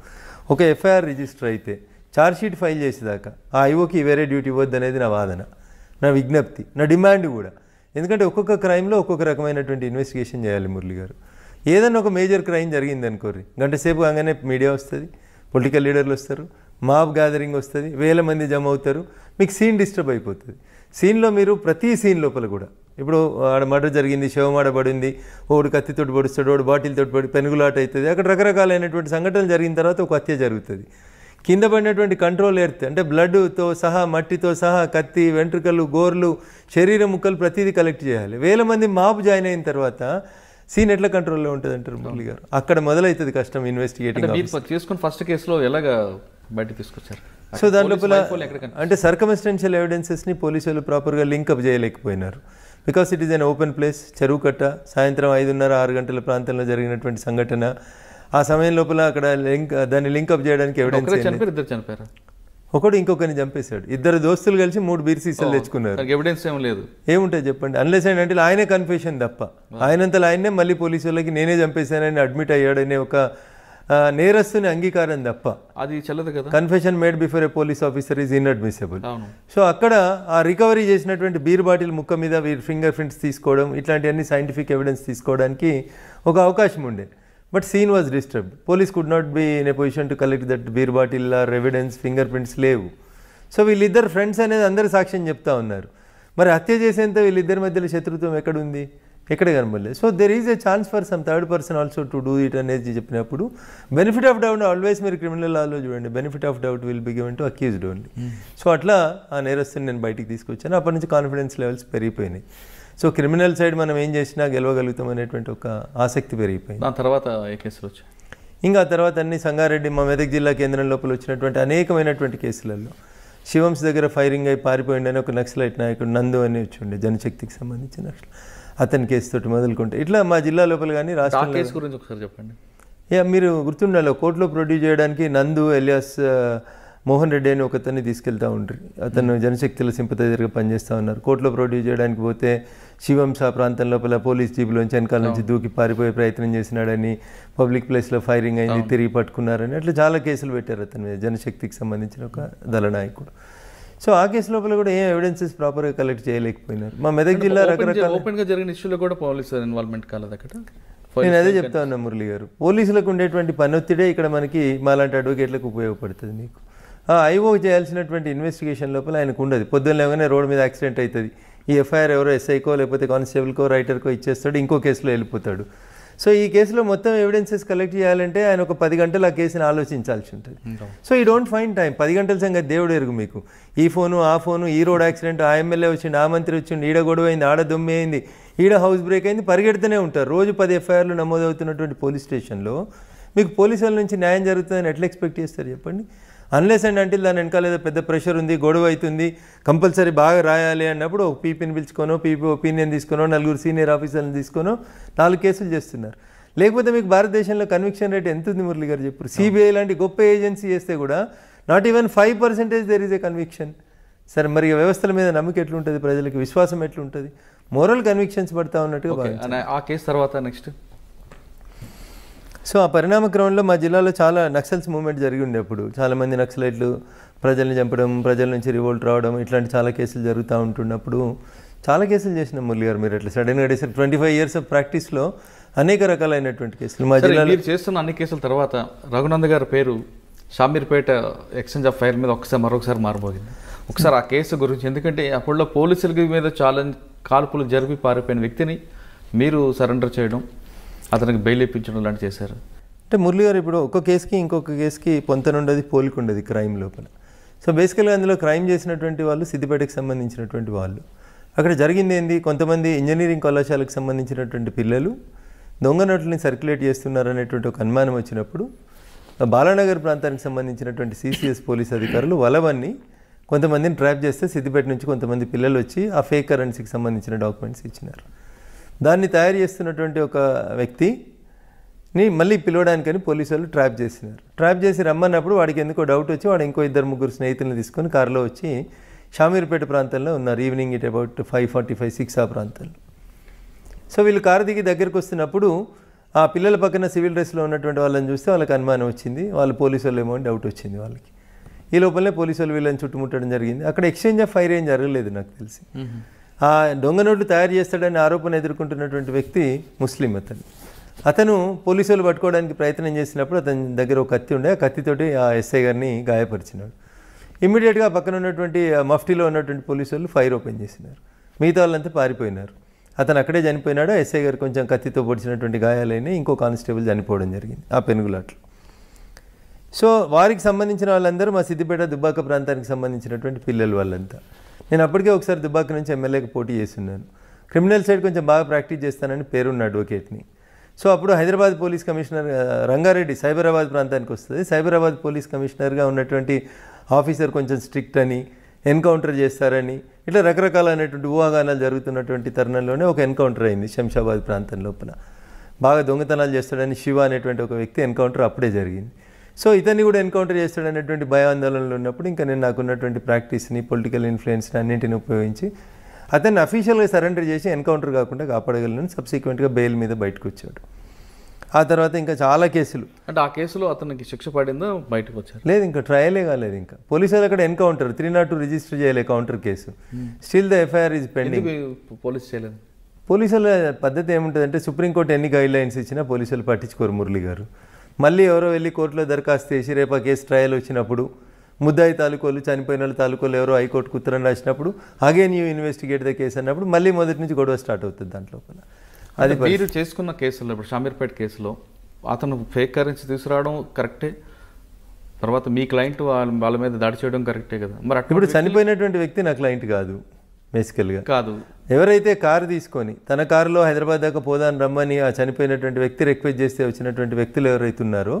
ఒక ఎఫ్ఐఆర్ రిజిస్టర్ అయితే ఛార్జ్షీట్ ఫైల్ చేసేదాకా ఆ ఐఓకి వేరే డ్యూటీ ఇవ్వద్దు అనేది నా వాదన, నా విజ్ఞప్తి, నా డిమాండ్ కూడా. ఎందుకంటే ఒక్కొక్క క్రైమ్లో ఒక్కొక్క రకమైనటువంటి ఇన్వెస్టిగేషన్ చేయాలి మురళి గారు. ఏదైనా ఒక మేజర్ క్రైమ్ జరిగింది అనుకోర్రి, గంట సేపు కాగానే మీడియా వస్తుంది, పొలిటికల్ లీడర్లు వస్తారు, మాబ్ గ్యాదరింగ్ వస్తుంది, వేల మంది జమ అవుతారు, మీకు సీన్ డిస్టర్బ్ అయిపోతుంది. సీన్లో మీరు ప్రతి సీన్ లోపల కూడా ఇప్పుడు ఆడ మర్డర్ జరిగింది, శవం ఆడబడింది, ఓడు కత్తితోటి పొడుస్తాడు, ఓడు బాటిల్తోటి పడి పెనుగులాట అవుతుంది, అక్కడ రకరకాలైనటువంటి సంఘటనలు జరిగిన తర్వాత ఒక హత్య జరుగుతుంది. కింద పడినటువంటి కంట్రోల్ ఎర్త్ అంటే బ్లడ్తో సహా, మట్టితో సహా, కత్తి, వెంట్రుకలు, గోర్లు, శరీర ముక్కలు ప్రతిదీ కలెక్ట్ చేయాలి. వేల మంది మాబ్ జాయిన్ అయిన తర్వాత సీన్ ఎట్లా కంట్రోల్లో ఉంటుంది అంటారు మురళి గారు. అక్కడ మొదలవుతుంది కష్టం ఇన్వెస్టిగేటింగ్. తీసుకుని ఫస్ట్ కేసులో ఎలాగా బయట తీసుకొచ్చారు? సో దాంట్లో అంటే సర్కమ్స్టెన్షియల్ ఎవిడెన్సెస్ని పోలీసు వాళ్ళు ప్రాపర్గా లింకప్ చేయలేకపోయినారు. Because it is an open place, చెరువు కట్ట, సాయంత్రం 5:30-6 గంటల ప్రాంతంలో జరిగినటువంటి సంఘటన. ఆ సమయం లోపల అక్కడ దాన్ని లింకప్ చేయడానికి ఎవిడెన్స్ చనిపోయారు, ఒకడు ఇంకొకరిని చంపేశాడు. 2 దోస్తులు కలిసి 3 బీర్ సీసాలు తెచ్చుకున్నారు. ఎవిడెన్స్ ఏం లేదు, ఏముంటుంది చెప్పండి, అన్లెస్ అంటే ఆయనే కన్ఫెషన్ తప్ప. ఆయనంతలో ఆయనే మళ్ళీ పోలీసు వాళ్ళకి నేనే చంపేశానని అడ్మిట్ అయ్యాడనే ఒక నేరస్తుని అంగీకారం తప్ప అది చెల్లదు కదా. Confession made before A police officer is inadmissible. So అక్కడ ఆ రికవరీ చేసినటువంటి బీర్ బాటిల్ ముక్క మీద ఫింగర్ ప్రింట్స్ తీసుకోవడం, ఇట్లాంటివన్నీ సైంటిఫిక్ ఎవిడెన్స్ తీసుకోవడానికి ఒక అవకాశం ఉండే. But scene was disturbed. Police could not be in a position to collect that beer bottle or evidence, finger prints లేవు. సో వీళ్ళిద్దరు ఫ్రెండ్స్ అనేది అందరు సాక్ష్యం చెప్తా ఉన్నారు. మరి హత్య చేసేంత వీళ్ళిద్దరి మధ్యలో శత్రుత్వం ఎక్కడుంది, ఎక్కడ కనబడలేదు. So there is a chance for some third person also to do it అనేది చెప్పినప్పుడు బెనిఫిట్ ఆఫ్ డౌట్ ఆల్వేస్ మీరు క్రిమినల్ లాలో చూడండి, benefit of doubt will be given to accused only. So అట్లా ఆ నేరస్తుని నేను బయటికి తీసుకొచ్చాను. అప్పటి నుంచి కాన్ఫిడెన్స్ లెవెల్స్ పెరిగిపోయినాయి. సో క్రిమినల్ సైడ్ మనం ఏం చేసినా గెలవగలుగుతాం అనేటువంటి ఒక ఆసక్తి పెరిగిపోయింది. దాని తర్వాత ఏ కేసులు వచ్చాయి? ఇంకా తర్వాత అన్ని సంగారెడ్డి, మా మెదక్ జిల్లా కేంద్రం లోపల వచ్చినటువంటి అనేకమైనటువంటి కేసులలో శివంస్ దగ్గర ఫైరింగ్ అయి పారిపోయిండని ఒక నక్సలైట్ నాయకుడు నందు అని వచ్చి ఉండే, జనశక్తికి సంబంధించిన నక్సల్, అతని కేసుతోటి మొదలుకుంటే ఇట్లా మా జిల్లా లోపల కానీ రాష్ట్రం కేసు గురించి ఒకసారి చెప్పండి. మీరు గుర్తుండాలి, కోర్టులో ప్రొడ్యూస్ చేయడానికి నందు ఎలియాస్ మోహన్ రెడ్డి అని ఒకతన్ని తీసుకెళ్తూ ఉంటారు. అతను జనశక్తిలో సింపథైజర్గా పనిచేస్తూ ఉన్నారు. కోర్టులో ప్రొడ్యూస్ చేయడానికి పోతే శివంస ప్రాంతం లోపల పోలీస్ జీబులోంచి వెనకాల నుంచి దూకి పారిపోయే ప్రయత్నం చేసినాడని, పబ్లిక్ ప్లేస్లో ఫైరింగ్ అయింది, తిరిగి పట్టుకున్నారని, అట్లా చాలా కేసులు పెట్టారు అతని మీద, జనశక్తికి సంబంధించిన ఒక దళ నాయకుడు. సో ఆ కేసు లోపల కూడా ఏం ఎవిడెన్సెస్ ప్రాపర్గా కలెక్ట్ చేయలేకపోయినారు. మా మెదక్ జిల్లా రకరకాల ఓపెన్గా జరిగిన ఇష్యూలో కూడా పోలీస్ ఇన్వాల్వ్మెంట్ కాలేదు అక్కడ. నేను అదే చెప్తా ఉన్నా మురళి గారు, పోలీసులకు ఉండేటువంటి పనొత్తిడే ఇక్కడ మనకి మాలాంటి అడ్వకేట్లకు ఉపయోగపడుతుంది. మీకు ఐఓ చేయాల్సినటువంటి ఇన్వెస్టిగేషన్ లోపల ఆయనకు ఉండదు. పొద్దున్న లేవగానే రోడ్డు మీద యాక్సిడెంట్ అవుతుంది, ఈ ఎఫ్ఐఆర్ ఎవరో ఎస్ఐకో లేకపోతే కానిస్టేబుల్కో రైటర్కో ఇచ్చేస్తాడు, ఇంకో కేసులో వెళ్ళిపోతాడు. సో ఈ కేసులో మొత్తం ఎవిడెన్సెస్ కలెక్ట్ చేయాలంటే ఆయన ఒక 10 గంటలు ఆ కేసుని ఆలోచించాల్సి ఉంటుంది. సో ఈ డోంట్ ఫైండ్ టైం. 10 గంటల సంగతి దేవుడు ఎరుగు మీకు. ఈ ఫోను, ఆ ఫోను, ఈ రోడ్ యాక్సిడెంట్, ఆ ఎమ్మెల్యే వచ్చిండు, ఆ మంత్రి వచ్చిండు, ఈడ గొడవ అయింది, ఆడ దొమ్మి అయింది, ఈడ హౌస్ బ్రేక్ అయింది, పరిగెడుతూనే ఉంటారు. రోజు 10 ఎఫ్ఐఆర్లు నమోదవుతున్నటువంటి పోలీస్ స్టేషన్లో మీకు పోలీసుల నుంచి న్యాయం జరుగుతుందని ఎట్లా ఎక్స్పెక్ట్ చేస్తారు చెప్పండి? అన్లెస్ అండ్ అంటిల్ దాని వెనకాల ఏదో పెద్ద ప్రెషర్ ఉంది, గొడవ అవుతుంది, కంపల్సరీ బాగా రాయాలి అన్నప్పుడు ఒక పీపీని పిలుచుకోనో, పీపీ ఒపీనియన్ తీసుకునో, 4 సీనియర్ ఆఫీసర్లను తీసుకునో 4 కేసులు చేస్తున్నారు. లేకపోతే మీకు భారతదేశంలో కన్విక్షన్ రేట్ ఎంత ఉంది మురళి గారు చెప్పారు? సిబిఐ లాంటి గొప్ప ఏజెన్సీ చేస్తే కూడా not even 5% there is a conviction. సరే మరి వ్యవస్థల మీద నమ్మకం ఎట్లుంటుంది, ప్రజలకు విశ్వాసం ఎట్లుంటుంది? మోరల్ కన్విక్షన్స్ పడతా ఉన్నట్టుగా. ఆ కేసు తర్వాత నెక్స్ట్ సో ఆ పరిణామ క్రమంలో మా జిల్లాలో చాలా నక్సల్స్ మూవ్మెంట్ జరిగి ఉండే. అప్పుడు చాలామంది నక్సలైట్లు ప్రజల్ని చంపడం, ప్రజల నుంచి రివోల్ట్ రావడం, ఇట్లాంటి చాలా కేసులు జరుగుతూ ఉంటున్నప్పుడు చాలా కేసులు చేసినాం మురళి గారు. మీరు అట్లా సడన్గా 25 years ఆఫ్ ప్రాక్టీస్లో అనేక రకాలైనటువంటి కేసులు మా జిల్లాలో. మీరు చేస్తున్న అన్ని కేసుల తర్వాత రఘునంద్ గారి పేరు షామీర్పేట ఎక్స్చేంజ్ ఆఫ్ ఫైర్ మీద మరొకసారి మారబోగింది. ఒకసారి ఆ కేసు గురించి, ఎందుకంటే అప్పుడులో పోలీసుల మీద కాల్పులు జరిపి పారిపోయిన వ్యక్తిని మీరు సరెండర్ చేయడం, అతనికి బెయిల్ ఇప్పించడం లాంటి చేశారు. అంటే మురళి గారు ఇప్పుడు ఒక కేసుకి ఇంకొక కేసుకి పొంతనుండదు, పోలిక ఉండదు క్రైమ్ లోపల. సో బేసికల్గా అందులో క్రైమ్ చేసినటువంటి వాళ్ళు సిద్దిపేటకి సంబంధించినటువంటి వాళ్ళు. అక్కడ జరిగింది ఏంది, కొంతమంది ఇంజనీరింగ్ కళాశాలకు సంబంధించినటువంటి పిల్లలు దొంగ నోట్లని సర్క్యులేట్ చేస్తున్నారు అనేటువంటి ఒక అనుమానం వచ్చినప్పుడు బాలానగర్ ప్రాంతానికి సంబంధించినటువంటి సిసిఎస్ పోలీస్ అధికారులు వలవన్ని కొంతమందిని ట్రాప్ చేస్తే సిద్దిపేట నుంచి కొంతమంది పిల్లలు వచ్చి ఆ ఫేక్ కరెన్సీకి సంబంధించిన డాక్యుమెంట్స్ ఇచ్చినారు. దాన్ని తయారు చేస్తున్నటువంటి ఒక వ్యక్తిని మళ్ళీ పిలవడానికని పోలీసు వాళ్ళు ట్రాప్ చేసినారు. ట్రాప్ చేసి రమ్మన్నప్పుడు వాడికి ఎందుకో డౌట్ వచ్చి వాడు ఇంకో 2-3 స్నేహితులను తీసుకొని కారులో వచ్చి షామీర్పేట ప్రాంతంలో ఉన్నారు. ఈవినింగ్ ఇట్ అబౌట్ 5:45-6 ఆ ప్రాంతంలో. సో వీళ్ళు కారు దిగి దగ్గరికి వస్తున్నప్పుడు ఆ పిల్లల పక్కన సివిల్ డ్రెస్లో ఉన్నటువంటి వాళ్ళని చూస్తే వాళ్ళకి అనుమానం వచ్చింది, వాళ్ళు పోలీసు వాళ్ళు ఏమో అని డౌట్ వచ్చింది వాళ్ళకి. ఈ లోపలనే పోలీసు వాళ్ళు వీళ్ళని చుట్టుముట్టడం జరిగింది. అక్కడ ఎక్స్చేంజ్ ఆఫ్ ఫైర్ ఏం జరగలేదు నాకు తెలిసి. ఆ దొంగ నోట్లు తయారు చేస్తాడని ఆరోపణ ఎదుర్కొంటున్నటువంటి వ్యక్తి ముస్లిం. అతను పోలీసు వాళ్ళు పట్టుకోవడానికి ప్రయత్నం చేసినప్పుడు అతని దగ్గర ఒక కత్తి ఉండే, ఆ కత్తితోటి ఆ ఎస్ఐ గారిని గాయపరిచినాడు. ఇమ్మీడియట్గా పక్కన ఉన్నటువంటి మఫ్టీలో ఉన్నటువంటి పోలీసు వాళ్ళు ఫైర్ ఓపెన్ చేసినారు. మిగతా వాళ్ళంతా పారిపోయినారు. అతను అక్కడే చనిపోయినాడు. ఎస్ఐ గారు కొంచెం కత్తితో పొడిచినటువంటి గాయాలైనా ఇంకో కానిస్టేబుల్ చనిపోవడం జరిగింది ఆ పెనుగులాట్లో. సో వారికి సంబంధించిన వాళ్ళందరూ మా సిద్దిపేట దుబ్బాక ప్రాంతానికి సంబంధించినటువంటి పిల్లలు వాళ్ళంతా. నేను అప్పటికే ఒకసారి దుబ్బాక నుంచి ఎమ్మెల్యేకి పోటీ చేస్తున్నాను. క్రిమినల్ సైడ్ కొంచెం బాగా ప్రాక్టీస్ చేస్తానని పేరున్న అడ్వకేట్ని. సో అప్పుడు హైదరాబాద్ పోలీస్ కమిషనర్ రంగారెడ్డి సైబరాబాద్ ప్రాంతానికి వస్తుంది. సైబరాబాద్ పోలీస్ కమిషనర్గా ఉన్నటువంటి ఆఫీసర్ కొంచెం స్ట్రిక్ట్ అని, ఎన్కౌంటర్ చేస్తారని, ఇట్లా రకరకాలైనటువంటి ఊహాగానాలు జరుగుతున్నటువంటి తరుణంలోనే ఒక ఎన్కౌంటర్ అయింది శంషాబాద్ ప్రాంతం లోపల. బాగా దొంగతనాలు చేస్తాడని శివ అనేటువంటి ఒక వ్యక్తి ఎన్కౌంటర్ అప్పుడే జరిగింది. సో ఇతన్ని కూడా ఎన్కౌంటర్ చేస్తాడనేటువంటి భయాందోళనలు ఉన్నప్పుడు ఇంకా నేను నాకున్నటువంటి ప్రాక్టీస్ని, పొలిటికల్ ఇన్ఫ్లుయెన్స్ని అన్నింటిని ఉపయోగించి అతన్ని అఫీషియల్గా సరెండర్ చేసి ఎన్కౌంటర్ కాకుండా కాపాడగలను. సబ్సిక్వెంట్గా బెయిల్ మీద బయటకు వచ్చాడు. ఆ తర్వాత ఇంకా చాలా కేసులు. అంటే ఆ కేసులో అతనికి శిక్ష పడిందో బయటకు వచ్చారు? లేదు, ఇంకా ట్రయలే కాలేదు. ఇంకా పోలీసులు అక్కడ ఎన్కౌంటర్ 302 రిజిస్టర్ చేయలే counter case. Still the FIR is pending. Police చేయలేదు. పోలీసుల పద్ధతి ఏముంటుందంటే సుప్రీంకోర్టు ఎన్ని గైడ్ లైన్స్ ఇచ్చినా పోలీసులు పట్టించుకోరు మురళి గారు. మళ్ళీ ఎవరో వెళ్ళి కోర్టులో దరఖాస్తు చేసి రేపు ఆ కేసు ట్రయల్ వచ్చినప్పుడు ముద్దాయి తాలూకోలు, చనిపోయిన వాళ్ళ తాలూకోలు ఎవరో హైకోర్టుకు ఉత్తరం రాసినప్పుడు again you investigate the case అన్నప్పుడు మళ్ళీ మొదటి నుంచి గొడవ స్టార్ట్ అవుతుంది దాంట్లో. అది మీరు చేసుకున్న కేసులో ఇప్పుడు షామీర్పేట కేసులో అతను ఫేక్ కరెన్సీ తీసుకురావడం కరెక్టే, తర్వాత మీ క్లయింట్ వాళ్ళ మీద దాడి చేయడం కరెక్టే కదా. మరి ఇప్పుడు చనిపోయినటువంటి వ్యక్తి నా క్లయింట్ కాదు, బేసికల్గా కాదు. ఎవరైతే కారు తీసుకొని తన కారులో హైదరాబాద్ దాకా పోదాన్ని రమ్మని ఆ చనిపోయినటువంటి వ్యక్తి రిక్వెస్ట్ చేస్తే వచ్చినటువంటి వ్యక్తులు ఎవరైతే ఉన్నారో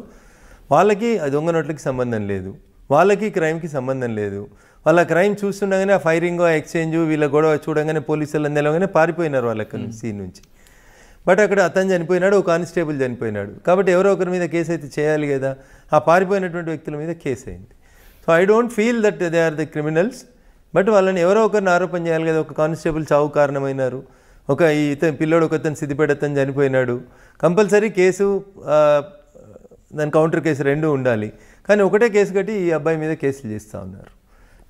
వాళ్ళకి ఆ దొంగ నోట్లకి సంబంధం లేదు, వాళ్ళకి క్రైమ్కి సంబంధం లేదు. వాళ్ళ క్రైమ్ చూస్తుండగానే ఆ ఫైరింగ్, ఆ ఎక్స్చేంజ్, వీళ్ళ గొడవ చూడగానే పోలీసులు అందెలగానే పారిపోయినారు వాళ్ళకి సీన్ నుంచి. బట్ అక్కడ అతను చనిపోయినాడు, ఒక కానిస్టేబుల్ చనిపోయినాడు. కాబట్టి ఎవరో ఒకరి మీద కేసు అయితే చేయాలి కదా. ఆ పారిపోయినటువంటి వ్యక్తుల మీద కేసు అయింది. So I don't feel that they are the criminals. బట్ వాళ్ళని ఎవరో ఒకరిని ఆరోపణ చేయాలి కదా. ఒక కానిస్టేబుల్ చావు కారణమైనారు, ఒక ఇతను పిల్లోడు ఒకతను సిద్దిపేట అతను చనిపోయినాడు. కంపల్సరీ కేసు, దాని కౌంటర్ కేసు రెండు ఉండాలి. కానీ ఒకటే కేసు కట్టి ఈ అబ్బాయి మీద కేసులు చేస్తూ ఉన్నారు.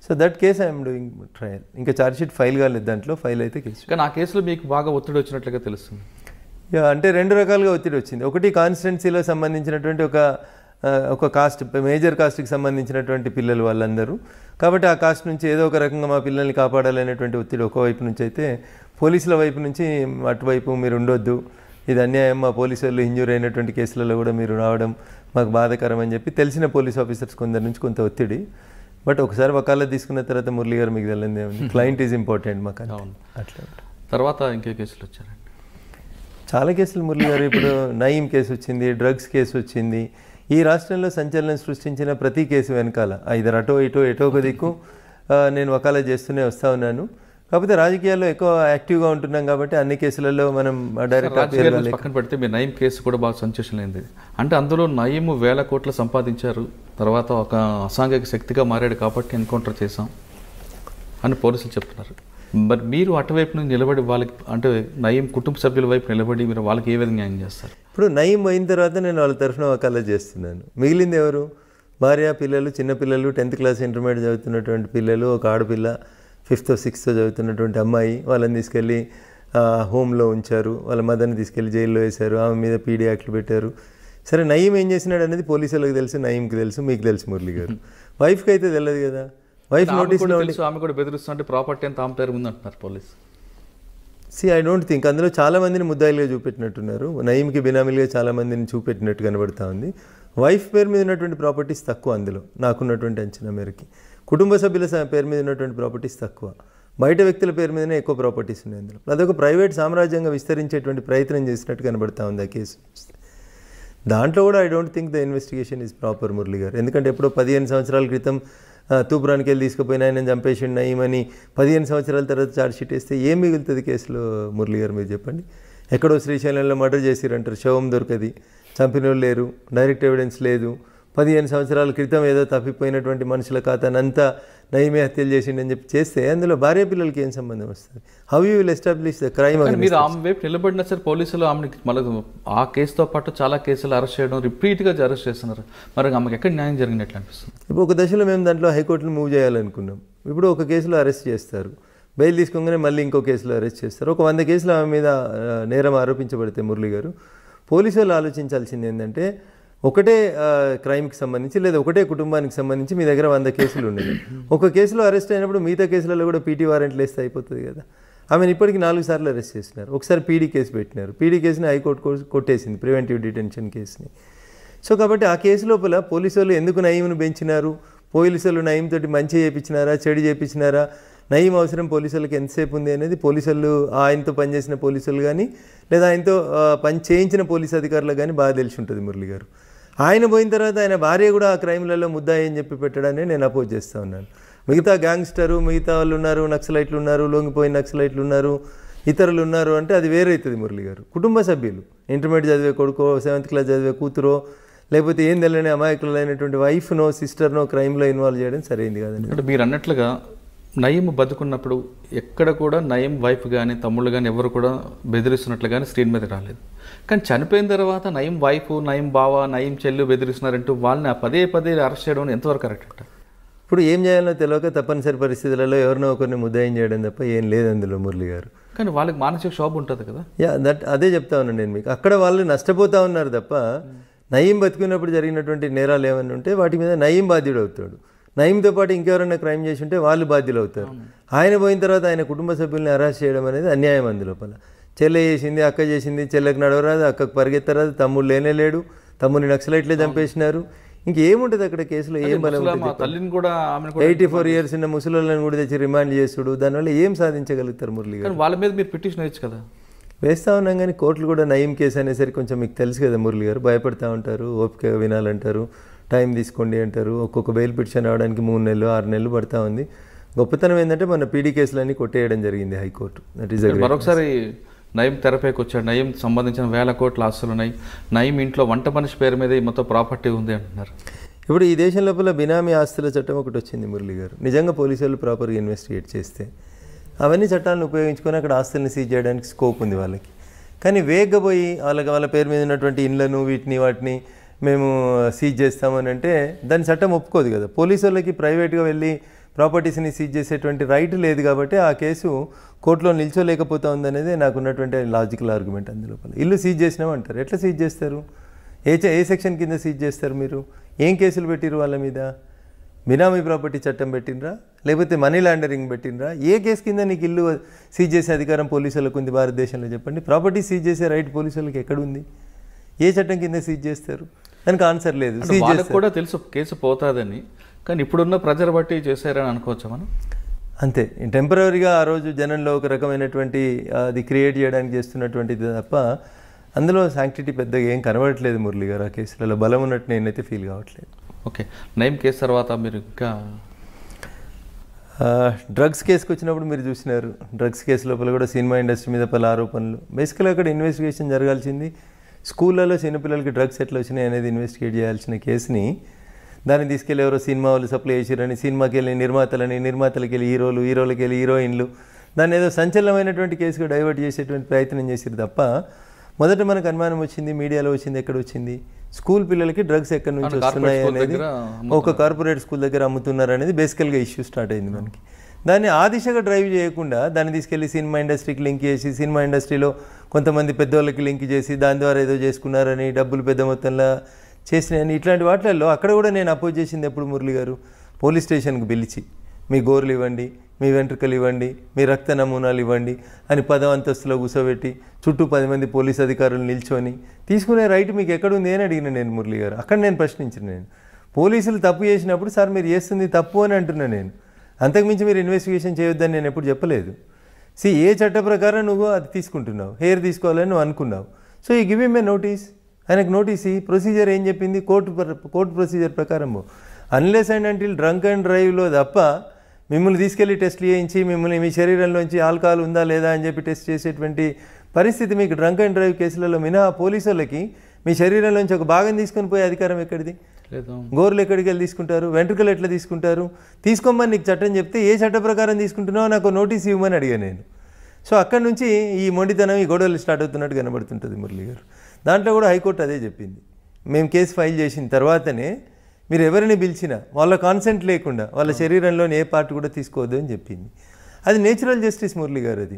So that case I'm doing trial. ఇంకా ఛార్జ్షీట్ ఫైల్ కాలేదు, దాంట్లో ఫైల్ అయితే కేసు. కానీ ఆ కేసులో మీకు బాగా ఒత్తిడి వచ్చినట్లుగా తెలుస్తుంది. అంటే రెండు రకాలుగా ఒత్తిడి వచ్చింది. ఒకటి కాన్స్టిట్యున్సీలో సంబంధించినటువంటి ఒక కాస్ట్, మేజర్ కాస్ట్కి సంబంధించినటువంటి పిల్లలు వాళ్ళందరూ. కాబట్టి ఆ కాస్ట్ నుంచి ఏదో ఒక రకంగా మా పిల్లల్ని కాపాడాలనేటువంటి ఒత్తిడి ఒకవైపు నుంచి అయితే, పోలీసుల వైపు నుంచి అటువైపు మీరు ఉండొద్దు, ఇది అన్యాయం, మా పోలీసు వాళ్ళు ఇంజూర్ అయినటువంటి కేసులలో కూడా మీరు రావడం మాకు బాధాకరం అని చెప్పి తెలిసిన పోలీస్ ఆఫీసర్స్ కొందరి నుంచి కొంత ఒత్తిడి. బట్ ఒకసారి వకాలత్ తీసుకున్న తర్వాత మురళి గారు మీకు తెలియదు ఏముంది, క్లయింట్ ఈజ్ ఇంపార్టెంట్ మాకు. అట్లా తర్వాత ఇంకే కేసులు వచ్చారండి? చాలా కేసులు మురళి గారు. ఇప్పుడు నయీం కేసు వచ్చింది, డ్రగ్స్ కేసు వచ్చింది. ఈ రాష్ట్రంలో సంచలనం సృష్టించిన ప్రతి కేసు వెనకాల ఐదర్ అటో ఇటో ఎటో ఒక దిక్కు నేను వకాలత్ చేస్తూనే వస్తూ ఉన్నాను. కాకపోతే రాజకీయాల్లో ఎక్కువ యాక్టివ్గా ఉంటున్నాం కాబట్టి అన్ని కేసులలో మనం డైరెక్ట్ పక్కన పెడితే మీ నయీం కేసు కూడా బాగా సంచలనం అయింది. అంటే అందులో నయీం 1000 కోట్లు సంపాదించారు, తర్వాత ఒక అసాంఘిక శక్తిగా మారాడు కాబట్టి ఎన్కౌంటర్ చేశాం అని పోలీసులు చెప్తున్నారు. మరి మీరు అటువైపు నుంచి నిలబడి వాళ్ళకి, అంటే నయీం కుటుంబ సభ్యుల వైపు నిలబడి మీరు వాళ్ళకి ఏ విధంగా న్యాయం చేస్తారు? ఇప్పుడు నయీం అయిన తర్వాత నేను వాళ్ళ తరఫున వకాలత్ చేస్తున్నాను. మిగిలింది ఎవరు? భార్య, పిల్లలు, చిన్నపిల్లలు, 10th క్లాస్ ఇంటర్మీడియట్ చదువుతున్నటువంటి పిల్లలు, ఒక ఆడపిల్ల 5th or 6th చదువుతున్నటువంటి అమ్మాయి. వాళ్ళని తీసుకెళ్ళి హోమ్లో ఉంచారు, వాళ్ళ మదర్ని తీసుకెళ్ళి జైల్లో వేశారు, ఆమె మీద పీడీ యాక్ట్లు పెట్టారు. సరే నయీం ఏం చేసినాడు అనేది పోలీసులకు తెలుసు, నయీంకి తెలుసు, మీకు తెలుసు మురళి గారు. వైఫ్కి అయితే తెలియదు కదా. వైఫ్ నోటీస్లో ఆమె కూడా బెదిరిస్తుంటే ప్రాపర్టీ అంతా ఆమె పేరు ముందు అంటున్నారు పోలీసు. ఐ డోంట్ థింక్ అందులో చాలామందిని ముద్దాయిలుగా చూపెట్టినట్టున్నారు. నయీంకి బినామీలుగా చాలామందిని చూపెట్టినట్టు కనబడతా ఉంది. వైఫ్ పేరు మీద ఉన్నటువంటి ప్రాపర్టీస్ తక్కువ, అందులో నాకున్నటువంటి అంచనా మేరకి కుటుంబ సభ్యుల పేరు మీద ఉన్నటువంటి ప్రాపర్టీస్ తక్కువ, బయట వ్యక్తుల పేరు మీదనే ఎక్కువ ప్రాపర్టీస్ ఉన్నాయి అందులో. అదొక ప్రైవేట్ సామ్రాజ్యంగా విస్తరించేటువంటి ప్రయత్నం చేసినట్టు కనబడతా ఉంది ఆ కేసు. దాంట్లో కూడా I don't think the investigation is proper Murali గారు. ఎందుకంటే ఎప్పుడో 15 సంవత్సరాల క్రితం తూపురానికి వెళ్ళి తీసుకుపోయిన ఆయన చంపేసి నయీమని 15 సంవత్సరాల తర్వాత ఛార్జ్షీట్ వేస్తే ఏం మిగులుతుంది కేసులో మురళి గారు, మీరు చెప్పండి. ఎక్కడో శ్రీశైలంలో మర్డర్ చేసిరంటారు, శవం దొరకది, చంపిన వాళ్ళు లేరు, డైరెక్ట్ ఎవిడెన్స్ లేదు. 15 సంవత్సరాల క్రితం ఏదో తప్పిపోయినటువంటి మనుషుల ఖాతానంతా నయీమే హత్యలు చేసిండని చెప్పి చేస్తే అందులో భార్య పిల్లలకి ఏం సంబంధం వస్తుంది? How you will establish the crime? మీరు ఆమె వైపు నిలబడినా సరే పోలీసులు ఆమెకి మళ్ళీ ఆ కేసుతో పాటు చాలా కేసులు అరెస్ట్ చేయడం, రిపీట్గా అరెస్ట్ చేస్తున్నారు. మరి ఆమెకి ఎక్కడ న్యాయం జరిగినట్లు అనిపిస్తుంది? ఇప్పుడు ఒక దశలో మేము దాంట్లో హైకోర్టును మూవ్ చేయాలనుకున్నాం. ఇప్పుడు ఒక కేసులో అరెస్ట్ చేస్తారు, బెయిల్ తీసుకోగానే మళ్ళీ ఇంకో కేసులో అరెస్ట్ చేస్తారు. ఒక 100 కేసులు ఆమె మీద నేరం ఆరోపించబడితే మురళి గారు, పోలీసు వాళ్ళు ఆలోచించాల్సింది ఏంటంటే ఒకటే క్రైమ్కి సంబంధించి లేదా ఒకటే కుటుంబానికి సంబంధించి మీ దగ్గర 100 కేసులు ఉన్నాయి. ఒక కేసులో అరెస్ట్ అయినప్పుడు మిగతా కేసులలో కూడా పీటీ వారెంట్లు వేస్తే అయిపోతుంది కదా. ఆమెను ఇప్పటికి 4 సార్లు అరెస్ట్ చేసినారు. ఒకసారి పీడీ కేసు పెట్టినారు, పీడీ కేసుని హైకోర్టు కొట్టేసింది, ప్రివెంటివ్ డిటెన్షన్ కేసుని. సో కాబట్టి ఆ కేసు లోపల పోలీసు వాళ్ళు ఎందుకు నయీంను పెంచినారు, పోలీసు వాళ్ళు నయీం తోటి మంచి చేయించినారా చెడు చేయించినారా, నయీం అవసరం పోలీసులకు ఎంతసేపు ఉంది అనేది పోలీసులు ఆయనతో పనిచేసిన పోలీసులు కానీ లేదా ఆయనతో పని చేయించిన పోలీసు అధికారులకు కానీ బాగా తెలిసి ఉంటుంది మురళి గారు. ఆయన పోయిన తర్వాత ఆయన భార్య కూడా ఆ క్రైమ్లలో ముద్దాయి అని చెప్పి పెట్టడాన్ని నేను అపోజ్ చేస్తూ ఉన్నాను. మిగతా గ్యాంగ్స్టరు, మిగతా వాళ్ళు ఉన్నారు, నక్సలైట్లు ఉన్నారు, లొంగిపోయిన నక్సలైట్లు ఉన్నారు, ఇతరులు ఉన్నారు అంటే అది వేరే అవుతుంది మురళి గారు. కుటుంబ సభ్యులు, ఇంటర్మీడియట్ చదివే కొడుకో, 7th క్లాస్ చదివే కూతురో, లేకపోతే ఏం తెలియని అమాయకులైనటువంటి వైఫ్నో సిస్టర్నో క్రైమ్లో ఇన్వాల్వ్ చేయడం సరైంది కాదండి. అంటే మీరు అన్నట్లుగా నయీం బతుకున్నప్పుడు ఎక్కడ కూడా నయీం వైఫ్ కానీ తమ్ముళ్ళు కానీ ఎవరు కూడా బెదిరిస్తున్నట్లు కానీ స్క్రీన్ మీద రాలేదు. కానీ చనిపోయిన తర్వాత నయీం వైఫ్, నయీం బావ, నయీం చెల్లు బెదిరిస్తున్నారంటూ వాళ్ళని పదే పదే అరెస్ట్ చేయడం ఎంతవరకు కరెక్ట్ అంట? ఇప్పుడు ఏం చేయాలో తెలియక తప్పనిసరి పరిస్థితులలో ఎవరినో ఒకరిని ముద్దాయం చేయడం తప్ప ఏం లేదు అందులో మురళి గారు. కానీ వాళ్ళకి మానసిక క్షోభ ఉంటుంది కదా. అదే చెప్తా ఉన్నాను నేను మీకు. అక్కడ వాళ్ళు నష్టపోతూ ఉన్నారు తప్ప నయీం బతుకున్నప్పుడు జరిగినటువంటి నేరాలు ఏమన్నా ఉంటే వాటి మీద నయీం బాధ్యుడు అవుతాడు. నయీంతో పాటు ఇంకెవరైనా క్రైమ్ చేసి ఉంటే వాళ్ళు బాధ్యులు అవుతారు. ఆయన పోయిన తర్వాత ఆయన కుటుంబ సభ్యుల్ని అరెస్ట్ చేయడం అనేది అన్యాయం. అందులోపల చెల్లె చేసింది, అక్క చేసింది, చెల్లెకి నడవరాదు, అక్కకు పరిగెత్తరాదు, తమ్ముడు లేనే లేడు, తమ్ముడిని నక్సలైట్లే చంపేసినారు. ఇంకేముంటుంది అక్కడ కేసులో? ఏం బలం ఉంటుంది? 84 years ఉన్న ముసలిళ్ళని కూడా తెచ్చి రిమాండ్ చేసుడు, దానివల్ల ఏం సాధించగలుగుతారు మురళి గారు? వాళ్ళ మీద మీరు పిటిషన్ వేయచ్చు కదా. వేస్తూ ఉన్నాం కానీ కోర్టులు కూడా నయీం కేసు అనేసరికి కొంచెం మీకు తెలుసు కదా మురళి గారు, భయపడతా ఉంటారు, ఓపికగా వినాలంటారు, టైం తీసుకోండి అంటారు. ఒక్కొక్క బెయిల్ పిటిషన్ రావడానికి 3 నెలలు 6 నెలలు పడతా ఉంది. గొప్పతనం ఏంటంటే మన పీడీ కేసులన్నీ కొట్టేయడం జరిగింది హైకోర్టు. దట్ ఈస్ మరొకసారి నయీం తెరపైకి వచ్చాడు. నయీం సంబంధించిన 1000 కోట్ల ఆస్తులు ఉన్నాయి. నయీం ఇంట్లో వంట మనిషి పేరు మీద మొత్తం ప్రాపర్టీ ఉంది అంటున్నారు. ఇప్పుడు ఈ దేశం లోపల బినామీ ఆస్తుల చట్టం ఒకటి వచ్చింది మురళి గారు. నిజంగా పోలీసు వాళ్ళు ప్రాపర్గా ఇన్వెస్టిగేట్ చేస్తే అవన్నీ చట్టాలను ఉపయోగించుకొని అక్కడ ఆస్తుల్ని సీజ్ చేయడానికి స్కోప్ ఉంది వాళ్ళకి. కానీ వేగగా పోయి వాళ్ళ పేరు మీద ఉన్నటువంటి ఇండ్లను వాటిని మేము సీజ్ చేస్తామని అంటే దాని చట్టం ఒప్పుకోదు కదా. పోలీసు వాళ్ళకి ప్రైవేట్గా వెళ్ళి ప్రాపర్టీస్ని సీజ్ చేసేటువంటి రైట్ లేదు కాబట్టి ఆ కేసు కోర్టులో నిల్చోలేకపోతా ఉందనేది నాకు ఉన్నటువంటి లాజికల్ ఆర్గ్యుమెంట్. అందులోపల ఇల్లు సీజ్ చేసినామంటారు, ఎట్లా సీజ్ చేస్తారు? ఏ సెక్షన్ కింద సీజ్ చేస్తారు? మీరు ఏం కేసులు పెట్టిరు వాళ్ళ మీద? బినామీ ప్రాపర్టీ చట్టం పెట్టినరా, లేకపోతే మనీ లాండరింగ్ పెట్టినరా? ఏ కేసు కింద నీకు ఇల్లు సీజ్ చేసే అధికారం పోలీసులకు ఉంది భారతదేశంలో? చెప్పండి. ప్రాపర్టీ సీజ్ చేసే రైట్ పోలీసులకు ఎక్కడుంది? ఏ చట్టం కింద సీజ్ చేస్తారు? దానికి ఆన్సర్ లేదు. వాళ్ళకి కూడా తెలుసు కేసు పోతుందని, కానీ ఇప్పుడున్న ప్రెజర్ బట్టి చేశారని అనుకోవచ్చా మనం? అంతే, టెంపరీగా ఆ రోజు జనంలో ఒక రకమైనటువంటి అది క్రియేట్ చేయడానికి చేస్తున్నటువంటిది తప్ప అందులో శాంక్టిటీ పెద్దగా ఏం కనబడట్లేదు మురళి గారు. ఆ కేసులలో బలం ఉన్నట్టు నేనైతే ఫీల్ కావట్లేదు. ఓకే, నయీం కేసు తర్వాత మీరు ఇంకా డ్రగ్స్ కేసుకు వచ్చినప్పుడు మీరు చూసినారు. డ్రగ్స్ కేసు లోపల కూడా సినిమా ఇండస్ట్రీ మీద పలు ఆరోపణలు. బేసికల్గా అక్కడ ఇన్వెస్టిగేషన్ జరగాల్సింది స్కూళ్ళలో చిన్నపిల్లలకి డ్రగ్స్ ఎట్లా వచ్చినాయి అనేది ఇన్వెస్టిగేట్ చేయాల్సిన కేసుని దాన్ని తీసుకెళ్ళి ఎవరో సినిమా వాళ్ళు సప్లై చేసారని, సినిమాకి వెళ్ళి నిర్మాతలకి వెళ్ళి హీరోలకి వెళ్ళి హీరోయిన్లు, దాన్ని ఏదో సంచలనమైనటువంటి కేసుగా డైవర్ట్ చేసేటువంటి ప్రయత్నం చేసారు తప్ప మొదట మనకు అనుమానం వచ్చింది మీడియాలో వచ్చింది ఎక్కడ వచ్చింది? స్కూల్ పిల్లలకి డ్రగ్స్ ఎక్కడి నుంచి వస్తున్నాయి అనేది ఒక కార్పొరేట్ స్కూల్ దగ్గర అమ్ముతున్నారు అనేది బేసికల్గా ఇష్యూ స్టార్ట్ అయింది మనకి. దాన్ని ఆ దిశగా డ్రైవ్ చేయకుండా దాన్ని తీసుకెళ్ళి సినిమా ఇండస్ట్రీకి లింక్ చేసి సినిమా ఇండస్ట్రీలో కొంతమంది పెద్దవాళ్ళకి లింక్ చేసి దాని ద్వారా ఏదో చేసుకున్నారని డబ్బులు పెద్ద మొత్తంలో చేసినాయని ఇట్లాంటి వాటిల్లో అక్కడ కూడా నేను అపోజ్ చేసింది ఎప్పుడు మురళి గారు పోలీస్ స్టేషన్కి పిలిచి మీ గోర్లు ఇవ్వండి, మీ వెంట్రుకలు ఇవ్వండి, మీ రక్త నమూనాలు ఇవ్వండి అని 10వ అంతస్తులో కూర్చోబెట్టి చుట్టూ 10 మంది పోలీస్ అధికారులు నిల్చొని తీసుకునే రైట్ మీకు ఎక్కడుంది అని అడిగిన నేను మురళి గారు. అక్కడ నేను ప్రశ్నించిన నేను పోలీసులు తప్పు చేసినప్పుడు సార్ మీరు చేస్తుంది తప్పు అని అంటున్నా నేను. అంతకుమించి మీరు ఇన్వెస్టిగేషన్ చేయొద్దని నేను ఎప్పుడు చెప్పలేదు. ఏ చట్ట ప్రకారం నువ్వు అది తీసుకుంటున్నావు, హెయిర్ తీసుకోవాలని నువ్వు అనుకున్నావు. సో ఈ గివ్ హిమ్ ఏ నోటీస్, ఆయనకు నోటీస్ ప్రొసీజర్ ఏం చెప్పింది కోర్టు ప్రొసీజర్ ప్రకారం unless and until drunk and డ్రైవ్లో తప్ప మిమ్మల్ని తీసుకెళ్ళి టెస్ట్లు చేయించి మిమ్మల్ని మీ శరీరంలోంచి ఆల్కహాల్ ఉందా లేదా అని చెప్పి టెస్ట్ చేసేటువంటి పరిస్థితి మీకు డ్రంక్ అండ్ డ్రైవ్ కేసులలో మినహా పోలీసు వాళ్ళకి మీ శరీరంలోంచి ఒక భాగం తీసుకొని పోయే అధికారం ఎక్కడిది? గోర్లు ఎక్కడికి వెళ్ళి తీసుకుంటారు, వెంట్రుకలు ఎట్లా తీసుకుంటారు? తీసుకోమని నీకు చట్టం చెప్తే ఏ చట్ట ప్రకారం తీసుకుంటున్నావు నాకు నోటీస్ ఇవ్వమని అడిగా నేను. సో అక్కడి నుంచి ఈ మొండితనం ఈ గొడవలు స్టార్ట్ అవుతున్నట్టు కనబడుతుంటుంది మురళి గారు. దాంట్లో కూడా హైకోర్టు అదే చెప్పింది, మేము కేసు ఫైల్ చేసిన తర్వాతనే మీరు ఎవరిని పిలిచినా వాళ్ళ కాన్సెంట్ లేకుండా వాళ్ళ శరీరంలోని ఏ పార్ట్ కూడా తీసుకోవద్దు అని చెప్పింది. అది నేచురల్ జస్టిస్ మురళి గారు. అది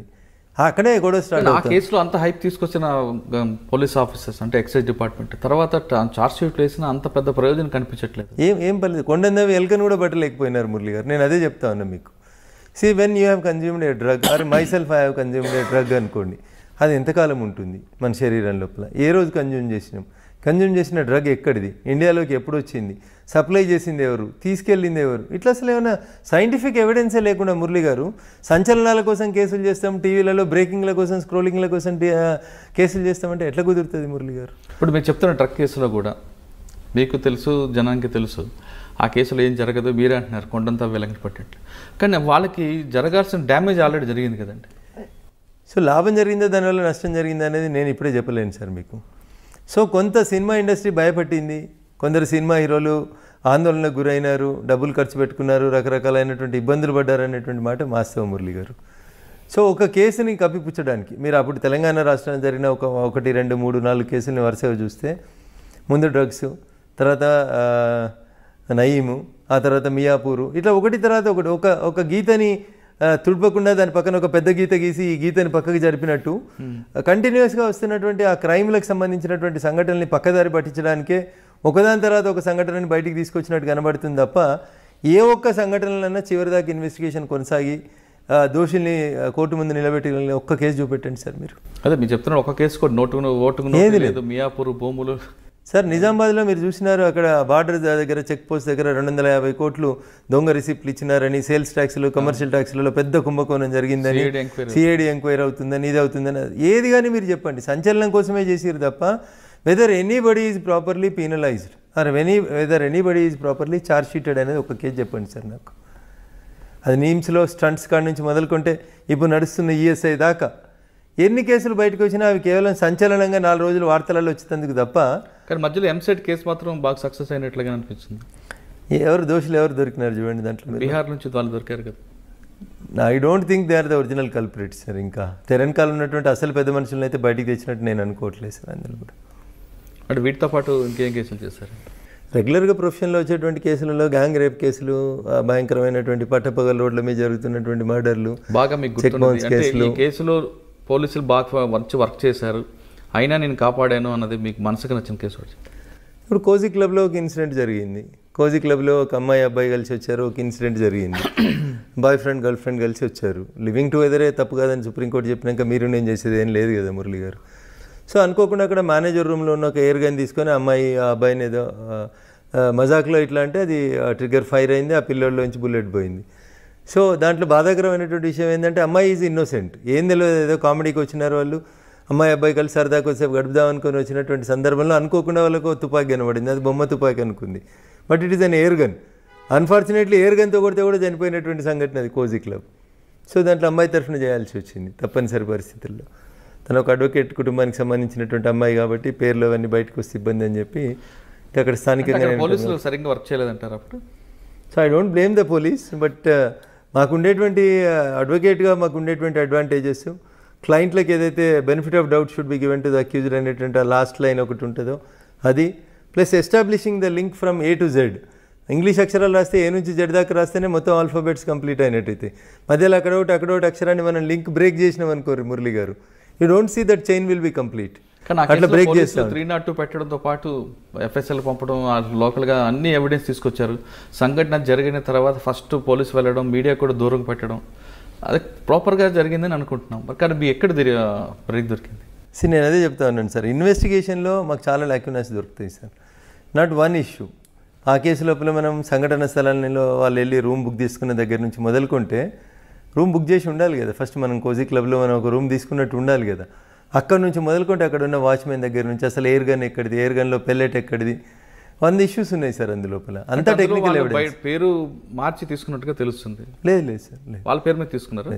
అక్కడే గొడవ స్టార్ట్ అవుతుంది. ఆ కేసులో అంత హైప్ తీసుకొచ్చిన పోలీస్ ఆఫీసర్స్ అంటే ఎక్సైజ్ డిపార్ట్మెంట్ తర్వాత ఛార్జ్ షీట్ వేసిన అంత పెద్ద ప్రయోజనం కనిపించట్లేదు. ఏం పర్లేదు, కొండందవి ఎల్కను కూడా పట్టలేకపోయినారు మురళి గారు. నేను అదే చెప్తా ఉన్నా మీకు. When you have consumed a drug or myself I have consumed a drug అనుకోండి, అది ఎంతకాలం ఉంటుంది మన శరీరం లోపల, ఏ రోజు కన్జ్యూమ్ చేసిన డ్రగ్ ఎక్కడిది, ఇండియాలోకి ఎప్పుడు వచ్చింది, సప్లై చేసింది ఎవరు, తీసుకెళ్ళింది ఎవరు, ఇట్లా అసలు ఏమైనా సైంటిఫిక్ ఎవిడెన్సే లేకుండా మురళి గారు సంచలనాల కోసం కేసులు చేస్తాం, టీవీలలో బ్రేకింగ్ల కోసం స్క్రోలింగ్ల కోసం కేసులు చేస్తామంటే ఎట్లా కుదురుతుంది మురళి గారు? ఇప్పుడు మీరు చెప్తున్న డ్రగ్ కేసులో కూడా మీకు తెలుసు, జనానికి తెలుసు ఆ కేసులో ఏం జరగదు, మీరే అంటున్నారు కొండంతా వెలంకి పట్టేట్లు. కానీ వాళ్ళకి జరగాల్సిన డ్యామేజ్ ఆల్రెడీ జరిగింది కదండి. సో లాభం జరిగిందా దానివల్ల నష్టం జరిగిందా అనేది నేను ఇప్పుడే చెప్పలేను సార్ మీకు. సో కొంత సినిమా ఇండస్ట్రీ భయపట్టింది, కొందరు సినిమా హీరోలు ఆందోళనకు గురైనారు, డబ్బులు ఖర్చు పెట్టుకున్నారు, రకరకాలైనటువంటి ఇబ్బందులు పడ్డారు అనేటువంటి మాట వాస్తవం మురళి గారు. సో ఒక కేసుని కప్పిపుచ్చడానికి మీరు అప్పుడు తెలంగాణ రాష్ట్రంలో జరిగిన 1, 2, 3, 4 కేసులని వరుసగా చూస్తే ముందు డ్రగ్స్, తర్వాత నయీము, ఆ తర్వాత మియాపూరు, ఇట్లా ఒకటి తర్వాత ఒకటి ఒక గీతని తుడపకుండా దాని పక్కన ఒక పెద్ద గీత గీసి ఈ గీతని పక్కకి జరిపినట్టు కంటిన్యూస్గా వస్తున్నటువంటి ఆ క్రైమ్లకు సంబంధించినటువంటి సంఘటనల్ని పక్కదారి పట్టించడానికే ఒకదాని తర్వాత ఒక సంఘటనని బయటికి తీసుకొచ్చినట్టు కనబడుతుంది తప్ప ఏ ఒక్క సంఘటనలన్నా చివరిదాకా ఇన్వెస్టిగేషన్ కొనసాగి దోషుల్ని కోర్టు ముందు నిలబెట్టి ఒక్క కేసు చూపెట్టండి సార్ మీరు. అదే మీరు చెప్తున్నారు ఒక కేసు కూడా ఓటుకు ఏది లేదు. మియాపూర్ భూములు సార్ నిజామాబాద్లో మీరు చూసినారు, అక్కడ బార్డర్ దగ్గర చెక్ పోస్ట్ దగ్గర 250 కోట్లు దొంగ రిసిప్ట్లు ఇచ్చినారని, సేల్స్ ట్యాక్స్లు కమర్షియల్ ట్యాక్స్లలో పెద్ద కుంభకోణం జరిగిందని, సిఐడి ఎంక్వైరీ అవుతుందని, ఇది అవుతుందని, ఏది కానీ మీరు చెప్పండి. సంచలనం కోసమే చేసిరు తప్ప whether anybody is properly penalised or whether anybody is properly charge sheeted అనేది ఒక కేసు చెప్పండి సార్ నాకు. అది నీమ్స్లో స్టంట్స్ కాడ నుంచి మొదలుకుంటే ఇప్పుడు నడుస్తున్న ఈఎస్ఐ దాకా ఎన్ని కేసులు బయటకు వచ్చినా అవి కేవలం సంచలనంగా 4 రోజులు వార్తలలో వచ్చేందుకు తప్ప. కానీ మధ్యలో ఎంసెట్ కేసు మాత్రం బాగా సక్సెస్ అయినట్లుగా అనిపించింది. ఎవరు దోషులు ఎవరు దొరికినారు చూడండి దాంట్లో. బీహార్ నుంచి వాళ్ళు దొరికారు కదా. I don't think they are the original culprits sir. ఇంకా తెలంగాణలో ఉన్నటువంటి అసలు పెద్ద మనుషులను అయితే బయటికి తెచ్చినట్టు నేను అనుకోవట్లేదు సార్. అందులో కూడా అంటే వీటితో పాటు ఇంకేం కేసులు చేశారు? రెగ్యులర్గా ప్రొఫెషన్లో వచ్చేటువంటి కేసులలో గ్యాంగ్ రేప్ కేసులు, భయంకరమైనటువంటి పట్టపగల రోడ్ల మీద జరుగుతున్నటువంటి మర్డర్లు, బాగా మీకు ఈ కేసులో పోలీసులు బాగా మంచి వర్క్ చేశారు అయినా నేను కాపాడాను అన్నది మీకు మనసుకు నచ్చిన కేసు వచ్చింది? ఇప్పుడు కోజీ క్లబ్లో ఒక ఇన్సిడెంట్ జరిగింది. కోజీ క్లబ్లో ఒక అమ్మాయి అబ్బాయి కలిసి వచ్చారు, ఒక ఇన్సిడెంట్ జరిగింది. బాయ్ ఫ్రెండ్ గర్ల్ ఫ్రెండ్ కలిసి వచ్చారు. లివింగ్ టుగెదరే తప్పు కాదని సుప్రీంకోర్టు చెప్పినాక మీరు నేను చేసేది ఏం లేదు కదా మురళి గారు. సో అనుకోకుండా అక్కడ మేనేజర్ రూమ్లో ఉన్న ఒక ఎయిర్ గన్ తీసుకొని అమ్మాయి ఆ అబ్బాయిని ఏదో మజాక్లో ఇట్లా అంటే అది ట్రిగ్గర్ ఫైర్ అయింది, ఆ పిల్లోడ్లోంచి బుల్లెట్ పోయింది. సో దాంట్లో బాధాకరమైనటువంటి విషయం ఏంటంటే అమ్మాయి ఈజ్ ఇన్నోసెంట్, ఏం తెలియదు, ఏదో కామెడీకి వచ్చినారు వాళ్ళు, అమ్మాయి అబ్బాయి కలిసి సరదాకి వచ్చేపు గడుపుదాం అనుకొని వచ్చినటువంటి సందర్భంలో అనుకోకుండా వాళ్ళకు తుపాకీ కనబడింది. అది బొమ్మ తుపాకీ అనుకుంది, but it is an air gun. Unfortunately air గన్తో కొడితే కూడా చనిపోయినటువంటి సంఘటన అది కోజీ క్లబ్. సో దాంట్లో అమ్మాయి తరఫున చేయాల్సి వచ్చింది తప్పనిసరి పరిస్థితుల్లో. తను ఒక అడ్వకేట్ కుటుంబానికి సంబంధించినటువంటి అమ్మాయి కాబట్టి పేర్లు అవన్నీ బయటకు వస్తే ఇబ్బంది అని చెప్పి అక్కడ స్థానికంగా పోలీసులు సరిగ్గా వర్క్ చేయలేదంటారు అప్పుడు. So I don't blame the police, but మాకుండేటువంటి అడ్వకేట్గా మాకుండేటువంటి అడ్వాంటేజెస్, క్లయింట్లకు ఏదైతే benefit of doubt should be given to the accused అనేటువంటి లాస్ట్ లైన్ ఒకటి ఉంటుందో అది, plus establishing the link from A to Z English అక్షరాలు రాస్తే ఏ నుంచి జెడ్ దాకా రాస్తేనే మొత్తం ఆల్ఫాబెట్స్ కంప్లీట్ అయినట్టయితే మధ్యలో అక్కడొకటి అక్షరాన్ని మనం లింక్ బ్రేక్ చేసినాం అనుకోరు Murali garu, you don't see that chain will be complete. అట్లా బ్రేక్ చేస్తాం. 302 పెట్టడంతో పాటు ఎఫ్ఎస్ఎల్ పంపడం, లోకల్గా అన్ని ఎవిడెన్స్ తీసుకొచ్చారు. సంఘటన జరిగిన తర్వాత ఫస్ట్ పోలీసు వెళ్ళడం, మీడియా కూడా దూరం పెట్టడం, అది ప్రాపర్గా జరిగిందని అనుకుంటున్నాం. కానీ మీ ఎక్కడ బ్రేక్ దొరికింది? నేను అదే చెప్తా ఉన్నాను సార్, ఇన్వెస్టిగేషన్లో మాకు చాలా లాక్యునాస్ దొరుకుతాయి సార్. Not one issue. ఆ కేసు లోపల మనం సంఘటన స్థలాల్లో వాళ్ళు వెళ్ళి రూమ్ బుక్ చేసుకున్న దగ్గర నుంచి మొదలుకుంటే, రూమ్ బుక్ చేసి ఉండాలి కదా ఫస్ట్, మనం కోజీ క్లబ్లో మనం ఒక రూమ్ తీసుకున్నట్టు ఉండాలి కదా. అక్కడ నుంచి మొదలుకుంటే అక్కడ ఉన్న వాచ్మెన్ దగ్గర నుంచి అసలు ఎయిర్ గన్ ఎక్కడిది, ఎయిర్ గన్లో పెల్లెట్ ఎక్కడిది, 100 ఇష్యూస్ ఉన్నాయి సార్ అందులోపల. అంతా టెక్నికల్ ఎవిడెన్స్. పేరు మార్చి తీసుకున్నట్టుగా తెలుస్తుంది. లేదు సార్, లేదు. వాళ్ళ పేరు మీద తీసుకున్నారు,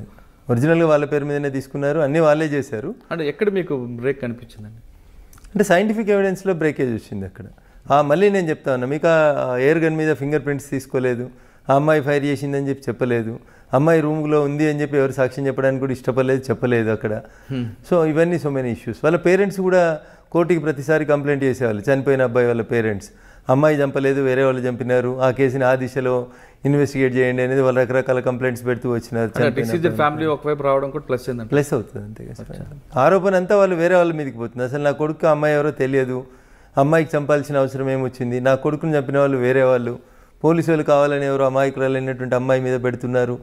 ఒరిజినల్గా వాళ్ళ పేరు మీదనే తీసుకున్నారు, అన్నీ వాళ్ళే చేశారు. అంటే ఎక్కడ మీకు బ్రేక్ కనిపించిందండి? అంటే సైంటిఫిక్ ఎవిడెన్స్లో బ్రేకేజ్ వచ్చింది అక్కడ. మళ్ళీ నేను చెప్తా ఉన్నా, మీకు ఆ ఎయిర్ గన్ మీద ఫింగర్ ప్రింట్స్ తీసుకోలేదు, ఆ అమ్మాయి ఫైర్ చేసిందని చెప్పి చెప్పలేదు, అమ్మాయి రూమ్లో ఉంది అని చెప్పి ఎవరు సాక్ష్యం చెప్పడానికి కూడా చెప్పలేదు అక్కడ. సో ఇవన్నీ సో మెనీ ఇష్యూస్. వాళ్ళ పేరెంట్స్ కూడా కోర్టుకి ప్రతిసారి కంప్లైంట్ చేసేవాళ్ళు, చనిపోయిన అబ్బాయి వాళ్ళ పేరెంట్స్. అమ్మాయి చంపలేదు, వేరే వాళ్ళు చంపినారు, ఆ కేసుని ఆ దిశలో ఇన్వెస్టిగేట్ చేయండి అనేది వాళ్ళు రకరకాల కంప్లైంట్స్ పెడుతూ వచ్చినారు. ఫ్యామిలీ ఒకవైపు రావడం కూడా ప్లస్ అవుతుంది అంతే. ఆరోపణ అంతా వాళ్ళు వేరే వాళ్ళ మీదకి పోతుంది. అసలు నా కొడుకు అమ్మాయి ఎవరో తెలియదు, అమ్మాయికి చంపాల్సిన అవసరం ఏమొచ్చింది, నా కొడుకుని చంపిన వాళ్ళు వేరే వాళ్ళు, పోలీసు వాళ్ళు కావాలని ఎవరు అమాయకురాలైనటువంటి అమ్మాయి మీద పెడుతున్నారు.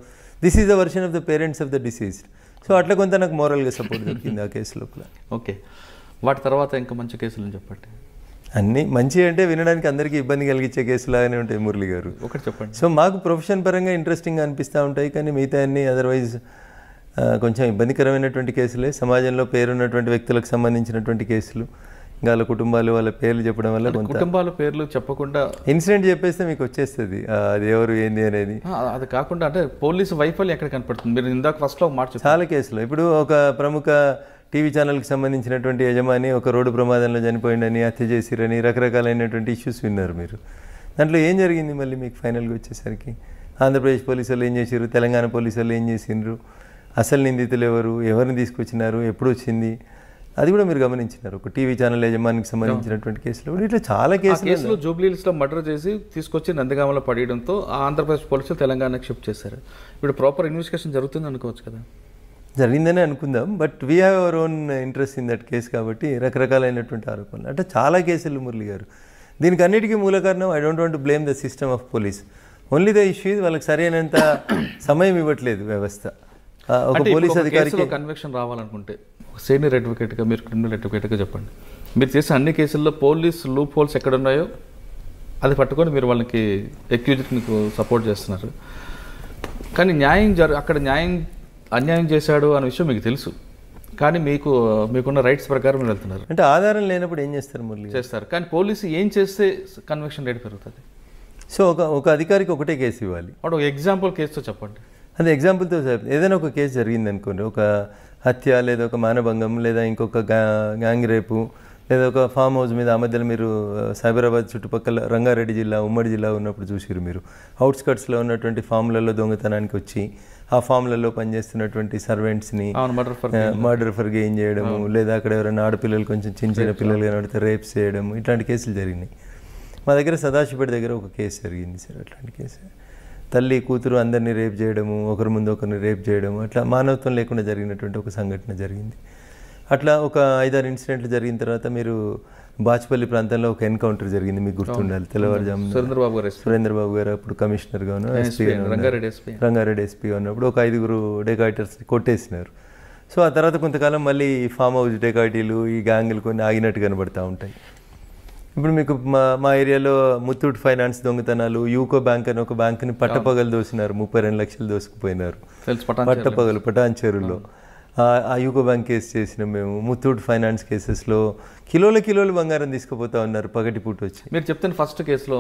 This is the version of the parents of the diseased. So అట్లా కొంత నాకు మోరల్గా సపోర్ట్ దొరికింది ఆ కేసు లోపల. ఓకే, వాటి తర్వాత ఇంకా మంచి కేసులు చెప్పండి. అన్నీ మంచి అంటే వినడానికి అందరికీ ఇబ్బంది కలిగించే కేసులాగానే ఉంటాయి మురళి గారు, ఒకటి చెప్పండి. సో మాకు ప్రొఫెషన్ పరంగా ఇంట్రెస్టింగ్గా అనిపిస్తూ ఉంటాయి, కానీ మిగతా అన్నీ అదర్వైజ్ కొంచెం ఇబ్బందికరమైనటువంటి కేసులే. సమాజంలో పేరున్నటువంటి వ్యక్తులకు సంబంధించినటువంటి కేసులు, ఇంకా వాళ్ళ కుటుంబాలు వాళ్ళ పేర్లు చెప్పడం వల్ల కొంత కుటుంబాల పేర్లు చెప్పకుండా ఇన్సిడెంట్ చెప్పేస్తే మీకు వచ్చేస్తుంది అది ఎవరు ఏంది అనేది. అది కాకుండా అంటే పోలీసు వైఫల్యం ఎక్కడ కనపడుతుంది? మీరు ఇందాక ఫస్ట్లో మాట చాలా కేసులు. ఇప్పుడు ఒక ప్రముఖ టీవీ ఛానల్కి సంబంధించినటువంటి యజమాని ఒక రోడ్డు ప్రమాదంలో చనిపోయిందని, హత్య చేసిరని రకరకాలైనటువంటి ఇష్యూస్ విన్నారు మీరు. దాంట్లో ఏం జరిగింది మళ్ళీ మీకు ఫైనల్గా వచ్చేసరికి? ఆంధ్రప్రదేశ్ పోలీసు వాళ్ళు ఏం చేసారు, తెలంగాణ పోలీసు వాళ్ళు ఏం చేసిండ్రు, అసలు నిందితులు ఎవరు, ఎవరిని తీసుకొచ్చినారు, ఎప్పుడు వచ్చింది, అది కూడా మీరు గమనించినారు. ఒక టీవీ ఛానల్ యజమానికి సంబంధించినటువంటి కేసులో ఇట్లా చాలా కేసులు. జూబ్లీహిల్స్లో మర్డర్ చేసి తీసుకొచ్చి నందిగామలో పడేయడంతో ఆంధ్రప్రదేశ్ పోలీసులు తెలంగాణకి షిఫ్ట్ చేశారు. ఇప్పుడు ప్రాపర్ ఇన్వెస్టిగేషన్ జరుగుతుంది అనుకోవచ్చు కదా? జరిగిందని అనుకుందాం, but we have our own interest in that case కాబట్టి రకరకాలైనటువంటి ఆరోపణలు అంటే చాలా కేసులు మురళి గారు. దీనికి అన్నిటికీ మూల కారణం I don't want to blame the system of police, only the issue వాళ్ళకి సరైనంత సమయం ఇవ్వట్లేదు వ్యవస్థ. ఒక పోలీస్ అధికారికి కన్విక్షన్ రావాలనుకుంటే సీనియర్ అడ్వకేట్గా, మీరు క్రిమినల్ అడ్వకేట్గా చెప్పండి, మీరు చేసిన అన్ని కేసుల్లో పోలీస్ లూప్ హోల్స్ ఎక్కడ ఉన్నాయో అది పట్టుకొని మీరు వాళ్ళకి అక్యూజ్కి మీకు సపోర్ట్ చేస్తున్నారు. కానీ అక్కడ అన్యాయం చేశాడు అనే విషయం మీకు తెలుసు, కానీ మీకున్న రైట్స్ ప్రకారం మీరు వెళ్తున్నారు. అంటే ఆధారం లేనప్పుడు ఏం చేస్తారు మురళి? చేస్తారు, కానీ పోలీసు ఏం చేస్తే కన్విక్షన్ రేట్ పెరుగుతుంది? సో ఒక అధికారికి ఒకటే కేసు ఇవ్వాలి. ఒక ఎగ్జాంపుల్ కేసుతో చెప్పండి. అదే ఎగ్జాంపుల్తో ఏదైనా ఒక కేసు జరిగింది అనుకోండి, ఒక హత్య లేదా ఒక మానభంగం లేదా ఇంకొక గ్యాంగ్ రేపు లేదా ఒక ఫామ్ హౌస్ మీద ఆ మధ్యలో మీరు సైబరాబాద్ చుట్టుపక్కల రంగారెడ్డి జిల్లా ఉమ్మడి జిల్లా ఉన్నప్పుడు చూసిరు మీరు, అవుట్స్కట్స్లో ఉన్నటువంటి ఫామ్లలో దొంగతనానికి వచ్చి ఆ ఫామ్లలో పనిచేస్తున్నటువంటి సర్వెంట్స్ని మర్డర్ ఫర్ గెయిన్ చేయడము, లేదా అక్కడ ఎవరైనా ఆడపిల్లలు కొంచెం చిన్న పిల్లలు కనబడితే రేప్స్ చేయడము, ఇట్లాంటి కేసులు జరిగినాయి. మా దగ్గర సదాశివపేట దగ్గర ఒక కేసు జరిగింది సార్, అట్లాంటి కేసు. తల్లి కూతురు అందరినీ రేప్ చేయడము, ఒకరి ముందు ఒకరిని రేప్ చేయడము, అట్లా మానవత్వం లేకుండా జరిగినటువంటి ఒక సంఘటన జరిగింది. అట్లా ఒక 5-6 ఇన్సిడెంట్లు జరిగిన తర్వాత మీరు బాచ్పల్లి ప్రాంతంలో ఒక ఎన్కౌంటర్ జరిగింది, మీకు గుర్తుండాలి. తెల్లవారుజామున సురేంద్రబాబు గారు అప్పుడు కమిషనర్గాను రంగారెడ్డి ఎస్పీగా ఉన్నప్పుడు ఒక 5 డెకాయిటర్స్ కొట్టేసినారు. సో ఆ తర్వాత కొంతకాలం మళ్ళీ ఈ ఫామ్ హౌస్ డెకాయిటీలు ఈ గ్యాంగులు కొన్ని ఆగినట్టు కనబడతా ఉంటాయి. ఇప్పుడు మీకు మా ఏరియాలో ముత్తూట్ ఫైనాన్స్ దొంగతనాలు, యూకో బ్యాంక్ అని ఒక బ్యాంకుని పట్టపగలు దోసినారు, 32 లక్షలు దోసుకుపోయినారు పట్టపగలు పటాన్చేరులో. ఆ యూకో బ్యాంక్ కేసు చేసినాం మేము. ముత్తూట్ ఫైనాన్స్ కేసెస్లో కిలోలు బంగారం తీసుకుపోతా ఉన్నారు పగటిపూట వచ్చి. మీరు చెప్తాను ఫస్ట్ కేసులో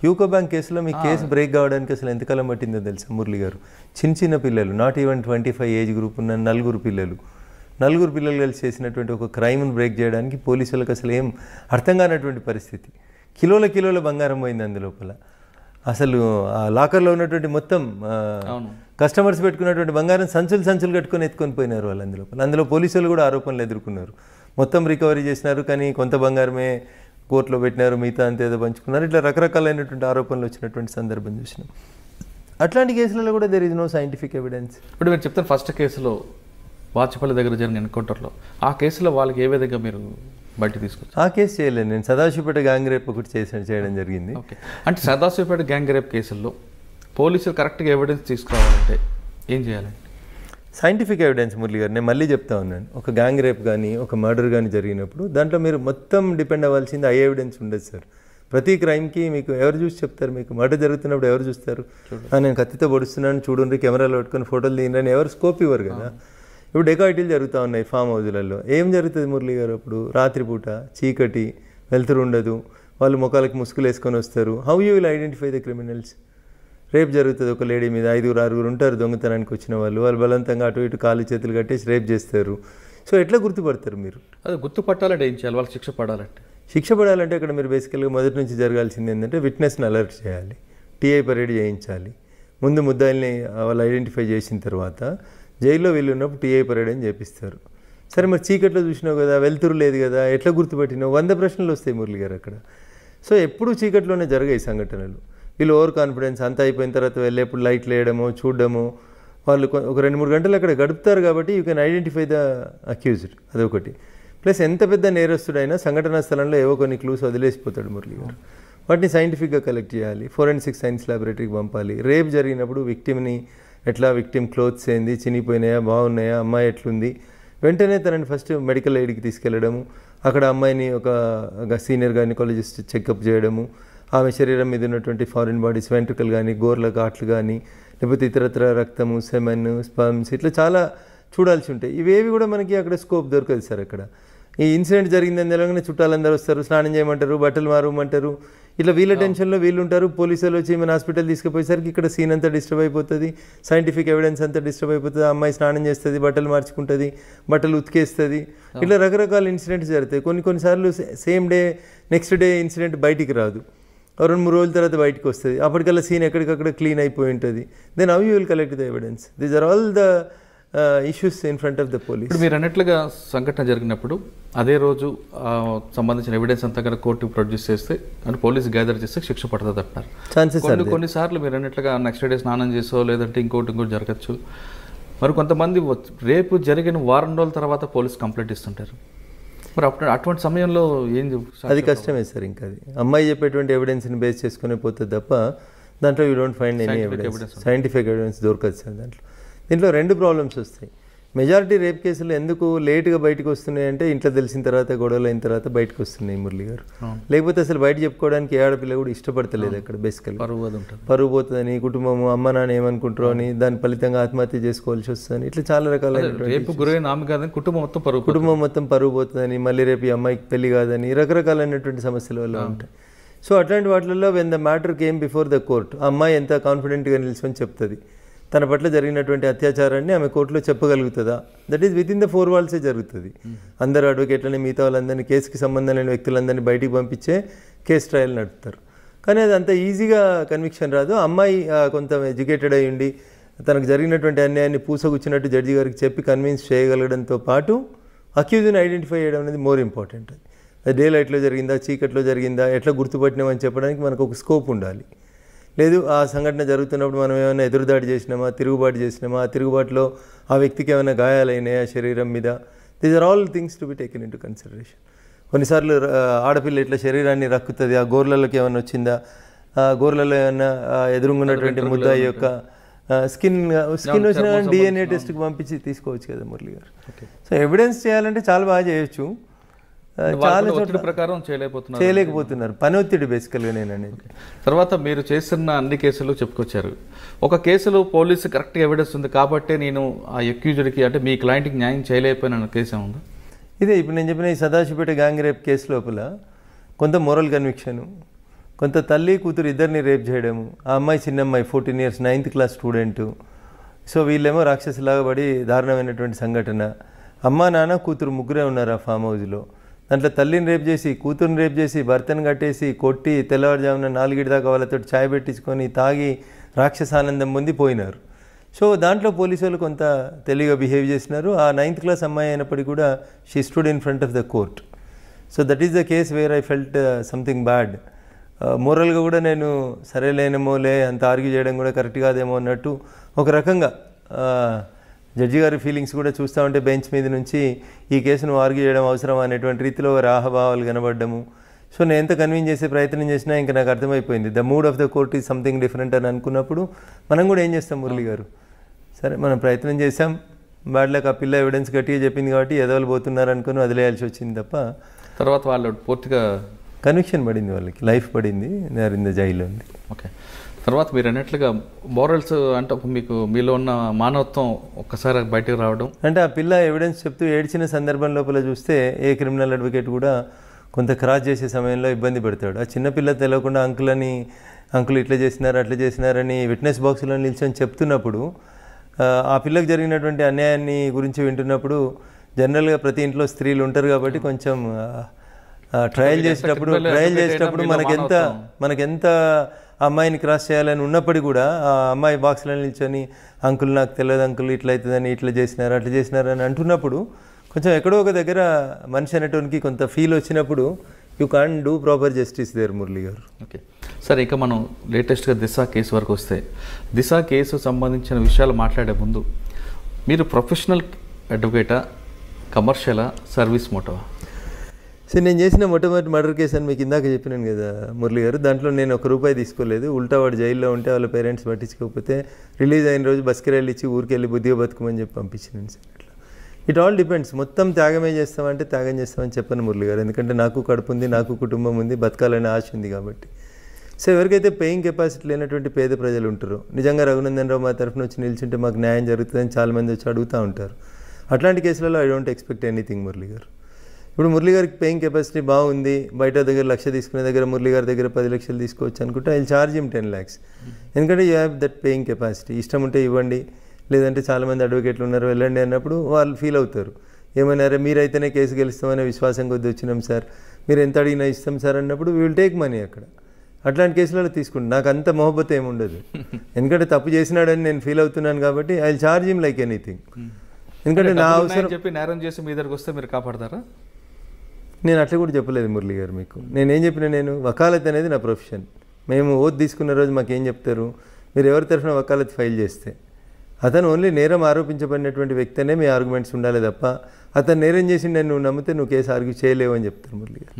యూకో బ్యాంక్ కేసులో మీ కేసు బ్రేక్ కావడానికి అసలు ఎంతకాలం పట్టిందో తెలుసా మురళి గారు? చిన్న పిల్లలు, నాట్ ఈవెన్ 25 ఏజ్ గ్రూప్ ఉన్న 4 పిల్లలు కలిసి చేసినటువంటి ఒక క్రైమ్ను బ్రేక్ చేయడానికి పోలీసులకు అసలు ఏం అర్థం కానటువంటి పరిస్థితి. కిలోల బంగారం పోయింది అందులోపల. అసలు ఆ లాకర్లో ఉన్నటువంటి మొత్తం కస్టమర్స్ పెట్టుకున్నటువంటి బంగారం సంచులు కట్టుకొని ఎత్తుకొని పోయినారు వాళ్ళు అందులో పోలీసులు కూడా ఆరోపణలు ఎదుర్కొన్నారు. మొత్తం రికవరీ చేసినారు, కానీ కొంత బంగారమే కోర్టులో పెట్టినారు, మిగతా అంతా ఏదో పంచుకున్నారు, ఇట్లా రకరకాలైనటువంటి ఆరోపణలు వచ్చినటువంటి సందర్భం చూసినాం. అట్లాంటి కేసులలో కూడా there is no scientific evidence. ఇప్పుడు మీరు చెప్తారు ఫస్ట్ కేసులో వాచపల్లి దగ్గర జరిగిన ఎన్కౌంటర్లో, ఆ కేసులో వాళ్ళకి ఏ విధంగా మీరు బయట తీసుకొచ్చారు? ఆ కేసు చేయలేదు నేను, సదాశివపేట గ్యాంగ్ రేప్ ఒకటి చేయడం జరిగింది. ఓకే, అంటే సదాశివపేట గ్యాంగ్ రేప్ కేసుల్లో పోలీసులు కరెక్ట్గా ఎవిడెన్స్ తీసుకురావాలంటే ఏం చేయాలండి? సైంటిఫిక్ ఎవిడెన్స్ మురళి గారు, నేను మళ్ళీ చెప్తా ఉన్నాను, ఒక గ్యాంగ్ రేప్ కానీ ఒక మర్డర్ కానీ జరిగినప్పుడు దాంట్లో మీరు మొత్తం డిపెండ్ అవ్వాల్సింది ఐ ఎవిడెన్స్ ఉండదు సార్. ప్రతి క్రైమ్కి మీకు ఎవరు చూసి చెప్తారు? మీకు మర్డర్ జరుగుతున్నప్పుడు ఎవరు చూస్తారు? నేను కత్తితో పొడుస్తున్నాను చూడండి, కెమెరాలో పెట్టుకొని ఫోటోలు తీయని ఎవరు స్కోప్ ఇవ్వరు కదా. ఇప్పుడు డెకాయిటీలు జరుగుతూ ఉన్నాయి ఫామ్ హౌజులలో. ఏం జరుగుతుంది మురళి గారు? అప్పుడు రాత్రిపూట చీకటి, వెలుతురు ఉండదు, వాళ్ళు ముఖాలకు ముసుగులు వేసుకొని వస్తారు. How you will identify the criminals? Rape జరుగుతుంది ఒక లేడీ మీద, 5-6 ఉంటారు దొంగతనానికి వచ్చిన వాళ్ళు, వాళ్ళు బలవంతంగా అటు ఇటు కాళ్ళు చేతులు కట్టేసి రేప్ చేస్తారు. సో ఎట్లా గుర్తుపడతారు మీరు? అది గుర్తుపట్టాలంటే ఏం చేయాలి? వాళ్ళకి శిక్ష పడాలంటే? శిక్ష పడాలంటే అక్కడ మీరు బేసికల్గా మొదటి నుంచి జరగాల్సింది ఏంటంటే విట్నెస్ని అలర్ట్ చేయాలి, టీఐ పరేడ్ చేయించాలి. ముందు ముద్దాయిల్ని వాళ్ళు ఐడెంటిఫై చేసిన తర్వాత జైల్లో వీళ్ళు ఉన్నప్పుడు టీఐ పరేడ్ అని చేపిస్తారు. సరే మరి చీకట్లో చూసినావు కదా, వెలుతురు లేదు కదా, ఎట్లా గుర్తుపట్టినావు? 100 ప్రశ్నలు వస్తాయి మురళి గారు అక్కడ. సో ఎప్పుడు చీకట్లోనే జరిగాయి సంఘటనలు. వీళ్ళు ఓవర్ కాన్ఫిడెన్స్ అంతా అయిపోయిన తర్వాత వెళ్ళేప్పుడు లైట్లు వేయడము, చూడడము, వాళ్ళు ఒక 2-3 గంటలు అక్కడ గడుపుతారు కాబట్టి you can identify the accused, అదొకటి. ప్లస్ ఎంత పెద్ద నేరస్తుడైనా సంఘటనా స్థలంలో ఏవో కొన్ని క్లూస్ వదిలేసిపోతాడు మురళి గారు. వాటిని సైంటిఫిక్గా కలెక్ట్ చేయాలి, ఫోరెన్సిక్ సైన్స్ ల్యాబొరేటరీకి పంపాలి. రేప్ జరిగినప్పుడు విక్టిమ్ని ఎట్లా, విక్టిమ్ క్లోత్స్ ఏంది, చినిగిపోయినాయా, బాగున్నాయా, అమ్మాయి ఎట్లుంది, వెంటనే తనని ఫస్ట్ మెడికల్ ఎయిడ్కి తీసుకెళ్లడము, అక్కడ అమ్మాయిని ఒక సీనియర్ గైనకాలజిస్ట్ చెకప్ చేయడము, ఆమె శరీరం మీద ఉన్నటువంటి ఫారిన్ బాడీస్, వెంట్రుకలు కానీ, గోర్ల ఘాట్లు కానీ, లేకపోతే ఇతరత్ర రక్తము, సెమెన్, స్పర్మ్స్, ఇట్లా చాలా చూడాల్సి ఉంటాయి. ఇవేవి కూడా మనకి అక్కడ స్కోప్ దొరకదు సార్. అక్కడ ఈ ఇన్సిడెంట్ జరిగిందని తెలంగాణ చుట్టాలందరూ వస్తారు, స్నానం చేయమంటారు, బట్టలు మారమంటారు, ఇట్లా వీళ్ళ టెన్షన్లో వీళ్ళు ఉంటారు. పోలీసులు వచ్చి మన హాస్పిటల్ తీసుకుపోయేసరికి ఇక్కడ సీన్ అంతా డిస్టర్బ్ అయిపోతుంది, సైంటిఫిక్ ఎవిడెన్స్ అంతా డిస్టర్బ్ అయిపోతుంది. అమ్మాయి స్నానం చేస్తుంది, బట్టలు మార్చుకుంటుంది, బట్టలు ఉతికేస్తుంది, ఇట్లా రకరకాల ఇన్సిడెంట్స్ జరుగుతాయి. కొన్నిసార్లు same day next day incident బయటికి రాదు, 2-3 రోజుల తర్వాత బయటకు వస్తుంది. అప్పటికల్లా సీన్ ఎక్కడికక్కడ క్లీన్ అయిపోయి ఉంటుంది. Then how you will collect the evidence? These are all the issues in front of the police. ఇప్పుడు మీరు అన్నట్లుగా సంఘటన జరిగినప్పుడు అదే రోజు సంబంధించిన ఎవిడెన్స్ అంతా కనుక కోర్టుకు ప్రొడ్యూస్ చేస్తే అంటే పోలీస్ గ్యాదర్ చేస్తే శిక్ష పడుతుంది అంటారు. ఛాన్సెస్ కొన్నిసార్లు మీరు అన్నట్లుగా నెక్స్ట్ డే స్నానం చేసో లేదంటే ఇంకోటి జరగచ్చు. మరి కొంతమంది రేపు జరిగిన వారం రోజుల తర్వాత పోలీస్ కంప్లైంట్ ఇస్తుంటారు. మరి అటువంటి సమయంలో ఏం? అది కష్టమే సార్. ఇంకా అది అమ్మాయి చెప్పేటువంటి ఎవిడెన్స్ని బేస్ చేసుకునే పోతుంది తప్ప దాంట్లో you don't find any evidence, scientific evidence దొరకదు సార్. దీంట్లో 2 ప్రాబ్లమ్స్ వస్తాయి. మెజారిటీ రేప్ కేసులు ఎందుకు లేట్గా బయటకు వస్తున్నాయి అంటే ఇంట్లో తెలిసిన తర్వాత, గొడవలు అయిన తర్వాత బయటకు వస్తున్నాయి మురళి గారు. లేకపోతే అసలు బయట చెప్పుకోవడానికి ఏ ఆడపిల్ల కూడా ఇష్టపడతలేదు. అక్కడ బేసికల్గా పరువు పోతుందని, కుటుంబము, అమ్మ నాన్న ఏమనుకుంటారో అని, దాని ఫలితంగా ఆత్మహత్య చేసుకోవాల్సి వస్తుందని, ఇట్లా చాలా రకాలైన కుటుంబం మొత్తం పరువు పోతుందని, మళ్ళీ రేపు ఈ అమ్మాయికి పెళ్లి కాదని, రకరకాలైనటువంటి సమస్యల వల్ల ఉంటాయి. సో అట్లాంటి వాటిల్లో when the matter came before the court, ఆ అమ్మాయి ఎంత కాన్ఫిడెంట్గా నిల్చొని చెప్తుంది, తన పట్ల జరిగినటువంటి అత్యాచారాన్ని ఆమె కోర్టులో చెప్పగలుగుతుందా? దట్ ఈస్ విత్ ఇన్ ద 4 వాల్సే జరుగుతుంది. అందరు అడ్వకేట్లని, మిగతా వాళ్ళందరినీ, కేసుకి సంబంధం లేని వ్యక్తులందరినీ బయటికి పంపించే కేసు ట్రయల్ నడుపుతారు. కానీ అది అంత ఈజీగా కన్విక్షన్ రాదు. అమ్మాయి కొంత ఎడ్యుకేటెడ్ అయ్యి ఉండి తనకు జరిగినటువంటి అన్యాయాన్ని పూసగుచ్చినట్టు జడ్జి గారికి చెప్పి కన్విన్స్ చేయగలగడంతో పాటు అక్యూజ్ని ఐడెంటిఫై చేయడం అనేది మోర్ ఇంపార్టెంట్. అది డే లైట్లో జరిగిందా, చీకట్లో జరిగిందా, ఎట్లా గుర్తుపట్టినామని చెప్పడానికి మనకు ఒక స్కోప్ ఉండాలి. లేదు ఆ సంఘటన జరుగుతున్నప్పుడు మనం ఏమైనా ఎదురుదాడి చేసినామా, తిరుగుబాటు చేసినామా, ఆ తిరుగుబాటులో ఆ వ్యక్తికి ఏమైనా గాయాలైనాయా శరీరం మీద, these are all things to be taken into consideration. కొన్నిసార్లు ఆడపిల్ల ఇట్లా శరీరాన్ని రక్కుతుంది, ఆ గోర్లలోకి ఏమైనా వచ్చిందా, ఆ గోర్లలో ఏమైనా ఎదురుగున్నటువంటి ముద్దాయి యొక్క స్కిన్ వచ్చిన DNA టెస్ట్కి పంపించి తీసుకోవచ్చు కదా మురళి గారు. సో ఎవిడెన్స్ చేయాలంటే చాలా బాగా చేయొచ్చు, చాలా ప్రకారం చేయలేకపోతున్నారు. పని ఒత్తిడి బేసికల్గా నేను అనేది. తర్వాత మీరు చేస్తున్న అన్ని కేసులు చెప్పుకొచ్చారు. ఒక కేసులో పోలీసు కరెక్ట్గా ఎవిడెన్స్ ఉంది కాబట్టి నేను ఆ అక్యూజ్డ్కి అంటే మీ క్లయింట్కి న్యాయం చేయలేకపోయిన కేసు ఏముందా? ఇదే ఇప్పుడు నేను చెప్పిన ఈ సదాశివపేట గ్యాంగ్ రేప్ కేసు లోపల కొంత మోరల్ కన్విక్షను, కొంత తల్లి కూతురు ఇద్దరిని రేప్ చేయడము, ఆ అమ్మాయి చిన్న అమ్మాయి 14 years 9th class student. So వీళ్ళేమో రాక్షసులాగా పడి దారుణమైనటువంటి సంఘటన. అమ్మ నాన్న కూతురు ముగ్గురే ఉన్నారు ఆ ఫామ్ హౌస్లో. దాంట్లో తల్లిని రేప్ చేసి, కూతురుని రేప్ చేసి, భర్తను కట్టేసి, కొట్టి తెల్లవారుజామున 4 దాకా వాళ్ళతో ఛాయ్ పెట్టించుకొని తాగి రాక్షసానందం పొంది పోయినారు. సో దాంట్లో పోలీసు వాళ్ళు కొంత తెలివిగా బిహేవ్ చేసినారు. ఆ 9th class అమ్మాయి అయినప్పటికీ కూడా she stood in front of the court. So that is the case where I felt something bad. మోరల్గా కూడా నేను సరేలేనేమోలే అంత ఆర్గ్యూ చేయడం కూడా కరెక్ట్ కాదేమో అన్నట్టు ఒక రకంగా జడ్జి గారి ఫీలింగ్స్ కూడా చూస్తూ ఉంటే బెంచ్ మీద నుంచి ఈ కేసును ఆర్గ్యూ చేయడం అవసరం అనేటువంటి రీతిలో రాహభావాలు కనబడ్డము. సో నేను ఎంత కన్విన్స్ చేసే ప్రయత్నం చేసినా ఇంకా నాకు అర్థమైపోయింది the mood of the court is something different అని అనుకున్నప్పుడు మనం కూడా ఏం చేస్తాం మురళి గారు, సరే మనం ప్రయత్నం చేసాం, బ్యాడ్ లక్ ఆ పిల్ల ఎవిడెన్స్ గట్టిగా చెప్పింది కాబట్టి ఎదవలు పోతున్నారు అనుకుని వదిలేయాల్సి వచ్చింది తప్ప తర్వాత వాళ్ళు పూర్తిగా కన్విక్షన్ పడింది, వాళ్ళకి లైఫ్ పడింది, దే ఇన్ ద జైల్లో ఉంది. ఓకే. తర్వాత మీరు అన్నట్లుగా మోరల్స్ అంటే మీకు మీలో ఉన్న మానవత్వం ఒక్కసారి బయటకు రావడం అంటే ఆ పిల్ల ఎవిడెన్స్ చెప్తూ ఏడ్చిన సందర్భం లోపల చూస్తే ఏ క్రిమినల్ అడ్వకేట్ కూడా కొంత క్రాస్ చేసే సమయంలో ఇబ్బంది పెడతాడు. ఆ చిన్నపిల్ల తెలియకుండా అంకుల్ ఇట్లా చేసినారు అట్లా చేసినారని విట్నెస్ బాక్స్లో నిల్చొని చెప్తున్నప్పుడు ఆ పిల్లకి జరిగినటువంటి అన్యాయాన్ని గురించి వింటున్నప్పుడు జనరల్గా ప్రతి ఇంట్లో స్త్రీలు ఉంటారు కాబట్టి కొంచెం ట్రయల్ చేసేటప్పుడు మనకెంత అమ్మాయిని క్రాస్ చేయాలని ఉన్నప్పటికీ కూడా ఆ అమ్మాయి బాక్స్లో నిల్చొని అంకుల్ నాకు తెలియదు అంకుల్ ఇట్లా అవుతుందని ఇట్లా చేసినారు అట్లా చేసినారని అంటున్నప్పుడు కొంచెం ఎక్కడో ఒక దగ్గర మనిషి అనేటువంటి కొంత ఫీల్ వచ్చినప్పుడు you can do proper justice there Murali garu. Okay సరే, ఇక మనం లేటెస్ట్గా దిశ కేసు వరకు వస్తే దిశ కేసు సంబంధించిన విషయాలు మాట్లాడే ముందు మీరు ప్రొఫెషనల్ అడ్వకేటా, కమర్షియలా, సర్వీస్ మోటవా? సో నేను చేసిన మొట్టమొదటి మర్డర్ కేసు అని మీకు ఇందాక చెప్పినాను కదా మురళి గారు, దాంట్లో నేను ₹1 తీసుకోలేదు. ఉల్టా వాడు జైల్లో ఉంటే వాళ్ళ పేరెంట్స్ పట్టించుకోకపోతే రిలీజ్ అయిన రోజు బస్కిరాయిలు ఇచ్చి ఊరికెళ్ళి బుద్ధిగా బతుకమని చెప్పి పంపించినాను సార్. అట్లా ఇట్ ఆల్ డిపెండ్స్. మొత్తం త్యాగమే చేస్తామంటే త్యాగం చేస్తామని చెప్పను మురళి గారు, ఎందుకంటే నాకు కడుపు ఉంది, నాకు కుటుంబం ఉంది, బతకాలనే ఆశ ఉంది కాబట్టి. సో ఎవరికైతే పేయింగ్ కెపాసిటీ లేనటువంటి పేద ప్రజలు ఉంటారో, నిజంగా రఘునందన్ రావు మా తరఫున వచ్చి నిల్చుంటే మాకు న్యాయం జరుగుతుందని చాలామంది వచ్చి అడుగుతూ ఉంటారు. అట్లాంటి కేసులలో I don't expect anything Murali గారు. ఇప్పుడు మురళి గారికి పేయింగ్ కెపాసిటీ బాగుంది, బయట దగ్గర 1,00,000 తీసుకునే దగ్గర మురళి గారి దగ్గర 10 లక్షలు తీసుకోవచ్చు అనుకుంటే ఐ చార్జ్ హిమ్ 10 lakhs. ఎందుకంటే you have that paying capacity. ఇష్టం ఉంటే ఇవ్వండి, లేదంటే చాలామంది అడ్వకేట్లు ఉన్నారు వెళ్ళండి అన్నప్పుడు వాళ్ళు ఫీల్ అవుతారు. ఏమన్నారే మీరైతేనే కేసు గెలుస్తామనే విశ్వాసం కొద్ది వచ్చినాం సార్, మీరు ఎంత అడిగినా ఇస్తాం సార్ అన్నప్పుడు వీ విల్ టేక్ మనీ. అక్కడ అట్లాంటి కేసులలో తీసుకుంటాను. నాకు అంత మొహబ్బత్ ఏముండదు, ఎందుకంటే తప్పు చేసినాడని నేను ఫీల్ అవుతున్నాను కాబట్టి I will charge him like anything. ఎందుకంటే నా అవసరం చెప్పి నేరం చేసి మీ దగ్గరకు వస్తే మీరు కాపాడతారా? నేను అట్లా కూడా చెప్పలేదు మురళి గారు మీకు. నేనేం చెప్పినా, నేను వకాలత్ అనేది నా ప్రొఫెషన్. మేము ఓత్ తీసుకున్న రోజు మాకేం చెప్తారు, మీరు ఎవరి తరఫున వకాలత్ ఫైల్ చేస్తే అతను ఓన్లీ నేరం ఆరోపించబడినటువంటి వ్యక్తి అనే మీ ఆర్గ్యుమెంట్స్ ఉండాలి తప్ప అతను నేరం చేసి నువ్వు నమ్మితే నువ్వు కేసు ఆర్గ్యూ చేయలేవు అని చెప్తారు మురళి గారు.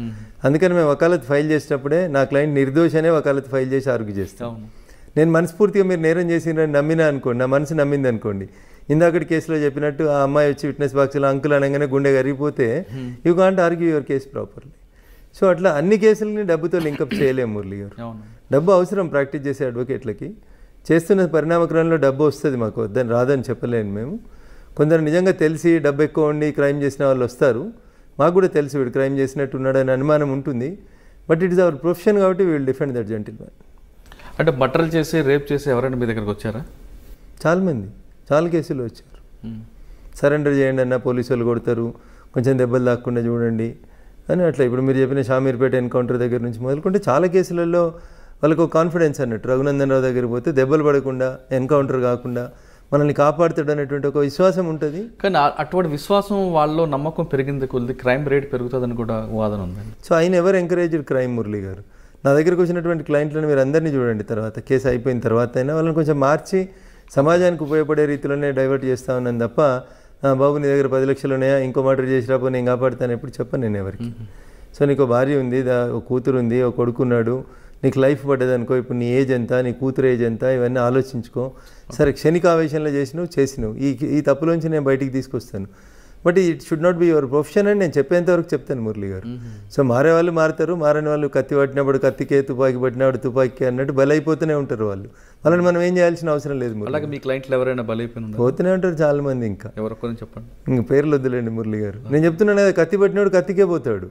అందుకని మేము వకాలత్ ఫైల్ చేసేటప్పుడే నా క్లయింట్ నిర్దోషనే వకాలత్ ఫైల్ చేసి ఆర్గ్యూ చేస్తాం. నేను మనస్ఫూర్తిగా మీరు నేరం చేసినని నమ్మినా అనుకోండి, నా మనసు నమ్మింది అనుకోండి, ఇందాకటి కేసులో చెప్పినట్టు ఆ అమ్మాయి వచ్చి విట్నెస్ బాక్స్లో అంకుల్ అనగానే గుండె కరిగిపోతే you can't argue your case properly. So అట్లా అన్ని కేసులని డబ్బుతో లింకప్ చేయలేము మురళి గారు. డబ్బు అవసరం ప్రాక్టీస్ చేసే అడ్వకేట్లకి. చేస్తున్న పరిణామక్రమంలో డబ్బు వస్తుంది, మాకు వద్దని రాదని చెప్పలేను మేము. కొందరు నిజంగా తెలిసి డబ్బు ఎక్కువ ఉండి క్రైమ్ చేసిన వాళ్ళు వస్తారు. మాకు కూడా తెలుసు వీడు క్రైమ్ చేసినట్టు ఉన్నాడని అనుమానం ఉంటుంది. But it is our profession కాబట్టి we will defend that gentlemen. అంటే మర్డర్లు చేసి రేప్ చేసి ఎవరైనా మీ దగ్గరకు వచ్చారా? చాలా కేసులు వచ్చారు. సరెండర్ చేయండి అన్న పోలీసు వాళ్ళు కొడతారు, కొంచెం దెబ్బలు దాక్కుండా చూడండి అని అట్లా. ఇప్పుడు మీరు చెప్పిన షామీర్పేట ఎన్కౌంటర్ దగ్గర నుంచి మొదలుకుంటే చాలా కేసులలో వాళ్ళకు కాన్ఫిడెన్స్ అన్నట్టు. రఘునందన్ రావు దగ్గరికి పోతే దెబ్బలు పడకుండా, ఎన్కౌంటర్ కాకుండా మనల్ని కాపాడుతాడు అనేటువంటి ఒక విశ్వాసం ఉంటుంది. కానీ అటువంటి విశ్వాసం వాళ్ళలో నమ్మకం పెరిగింది కొద్ది క్రైమ్ రేట్ పెరుగుతుందని కూడా వాదన ఉందండి. సో ఆయన ఎవరు ఎంకరేజ్డ్ క్రైమ్ మురళి గారు? నా దగ్గరకు వచ్చినటువంటి క్లయింట్లను మీరు అందరినీ చూడండి, తర్వాత కేసు అయిపోయిన తర్వాత అయినా వాళ్ళని కొంచెం మార్చి సమాజానికి ఉపయోగపడే రీతిలోనే డైవర్ట్ చేస్తా ఉన్నాను తప్ప బాబు నీ దగ్గర 10 లక్షలు ఉన్నాయా, ఇంకో మర్డర్ చేసిరాపో నేను కాపాడుతాను ఎప్పుడు చెప్పను నేను ఎవరికి. సో నీకు భార్య ఉంది, ఒక కూతురు ఉంది, ఒక కొడుకున్నాడు, నీకు లైఫ్ పడ్డది అనుకో, ఇప్పుడు నీ ఏజ్ ఎంత, నీ కూతురు ఏజ్ ఎంత, ఇవన్నీ ఆలోచించుకో. సరే క్షణిక ఆవేశంలో చేసినావు, ఈ తప్పులోంచి నేను బయటికి తీసుకొస్తాను. But it should not be your profession అని నేను చెప్పేంతవరకు చెప్తాను మురళి గారు. సో మారే వాళ్ళు మారుతారు, మారని వాళ్ళు కత్తి పట్టినప్పుడు కత్తికే, తుపాకి పట్టినప్పుడు తుపాకి అన్నట్టు బలైపోతూనే ఉంటారు వాళ్ళు. వాళ్ళని మనం ఏం చేయాల్సిన అవసరం లేదు. అలాగే మీ క్లయింట్లు ఎవరైనా బలైపోయిన పోతూనే ఉంటారు చాలా మంది. ఇంకా ఎవరో చెప్పండి, ఇంక పేర్లు వద్దులేండి మురళి గారు. నేను చెప్తున్నాను కదా, కత్తి పట్టినప్పుడు కత్తికే పోతాడు.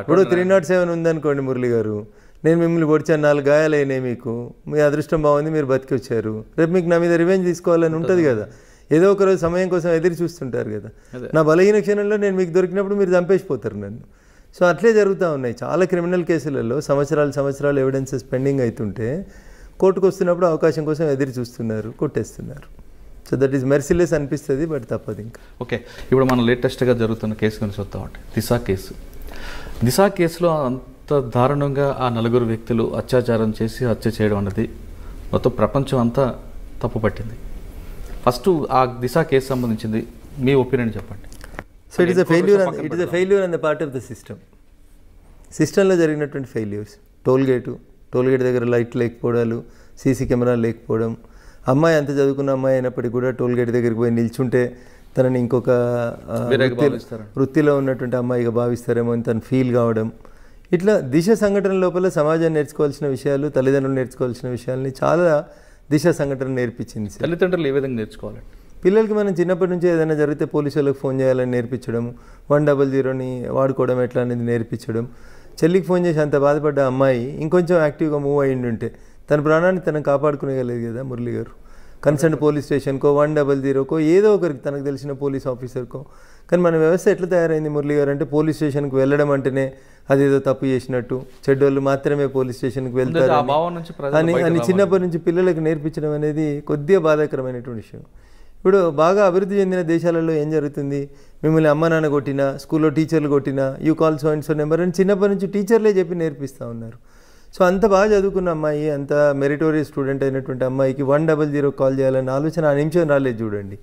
ఇప్పుడు 307 ఉందనుకోండి మురళి గారు, నేను మిమ్మల్ని పొడిచాను, 4 గాయాలైనాయి, మీకు మీ అదృష్టం బాగుంది, మీరు బతికి వచ్చారు, రేపు మీకు నా మీద రివెంజ్ తీసుకోవాలని ఉంటుంది కదా. ఏదో ఒక రోజు సమయం కోసం ఎదురు చూస్తుంటారు కదా. నా బలహీన క్షణంలో నేను మీకు దొరికినప్పుడు మీరు చంపేసిపోతారు నన్ను. సో అట్లే జరుగుతూ ఉన్నాయి చాలా క్రిమినల్ కేసులలో. సంవత్సరాలు ఎవిడెన్సెస్ పెండింగ్ అవుతుంటే కోర్టుకు వస్తున్నప్పుడు అవకాశం కోసం ఎదురు చూస్తున్నారు, కొట్టేస్తున్నారు. సో దట్ ఈస్ మెర్సిలెస్ అనిపిస్తుంది, బట్ తప్పదు ఇంకా. ఓకే, ఇప్పుడు మనం లేటెస్ట్గా జరుగుతున్న కేసు గురించి వస్తామంటే దిశ కేసు. దిశ కేసులో అంత దారుణంగా ఆ నలుగురు వ్యక్తులు అత్యాచారం చేసి హత్య చేయడం అన్నది మొత్తం ప్రపంచం అంతా తప్పుపట్టింది. ఫస్ట్ ఆ దిశ కేసు సంబంధించింది మీ ఒపీనియన్ చెప్పండి. So it is a failure on the part of the సిస్టంలో జరిగినటువంటి ఫెయిల్యూర్స్. టోల్గేట్ దగ్గర లైట్ లేకపోవడాలు, సీసీ కెమెరాలు లేకపోవడం, అమ్మాయి అంత చదువుకున్న అమ్మాయి అయినప్పటికీ కూడా టోల్గేట్ దగ్గరికి పోయి నిల్చుంటే తనని ఇంకొక వృత్తిలో ఉన్నటువంటి అమ్మాయిగా భావిస్తారేమో అని తను ఫీల్ కావడం, ఇట్లా దిశ సంఘటన లోపల సమాజం నేర్చుకోవాల్సిన విషయాలు, తల్లిదండ్రులు నేర్చుకోవాల్సిన విషయాల్ని చాలా దిశ సంఘటన నేర్పించింది. తల్లిదండ్రులు ఏ విధంగా నేర్చుకోవాలండి? పిల్లలకి మనం చిన్నప్పటి నుంచి ఏదైనా జరిగితే పోలీసు వాళ్ళకి ఫోన్ చేయాలని నేర్పించడం, 100ని వాడుకోవడం ఎట్లా అనేది నేర్పించడం. చెల్లికి ఫోన్ చేసి అంత బాధపడ్డ అమ్మాయి ఇంకొంచెం యాక్టివ్గా మూవ్ అయ్యి ఉంటే తన ప్రాణాన్ని తనను కాపాడుకునేగలేదు కదా మురళి గారు. కన్సర్న్ పోలీస్ స్టేషన్కో 100కో ఏదో ఒకరికి తనకు తెలిసిన పోలీస్ ఆఫీసర్కో. కానీ మన వ్యవస్థ ఎట్లా తయారైంది మురళి గారు అంటే పోలీస్ స్టేషన్కి వెళ్ళడం అంటేనే అదేదో తప్పు చేసినట్టు, చెడ్డోళ్ళు మాత్రమే పోలీస్ స్టేషన్కి వెళ్తారు అని చిన్నప్పటి నుంచి పిల్లలకు నేర్పించడం అనేది కొద్దిగా బాధాకరమైనటువంటి విషయం. ఇప్పుడు బాగా అభివృద్ధి చెందిన దేశాలలో ఏం జరుగుతుంది, మిమ్మల్ని అమ్మ నాన్న కొట్టినా, స్కూల్లో టీచర్లు కొట్టినా you call so and so number అని చిన్నప్పటి నుంచి టీచర్లే చెప్పి నేర్పిస్తూ ఉన్నారు. సో అంత బాగా చదువుకున్న అమ్మాయి, అంత మెరిటోరియస్ స్టూడెంట్ అయినటువంటి అమ్మాయికి 100 కాల్ చేయాలన్న ఆలోచన ఆ నిమిషం రాలేదు చూడండి.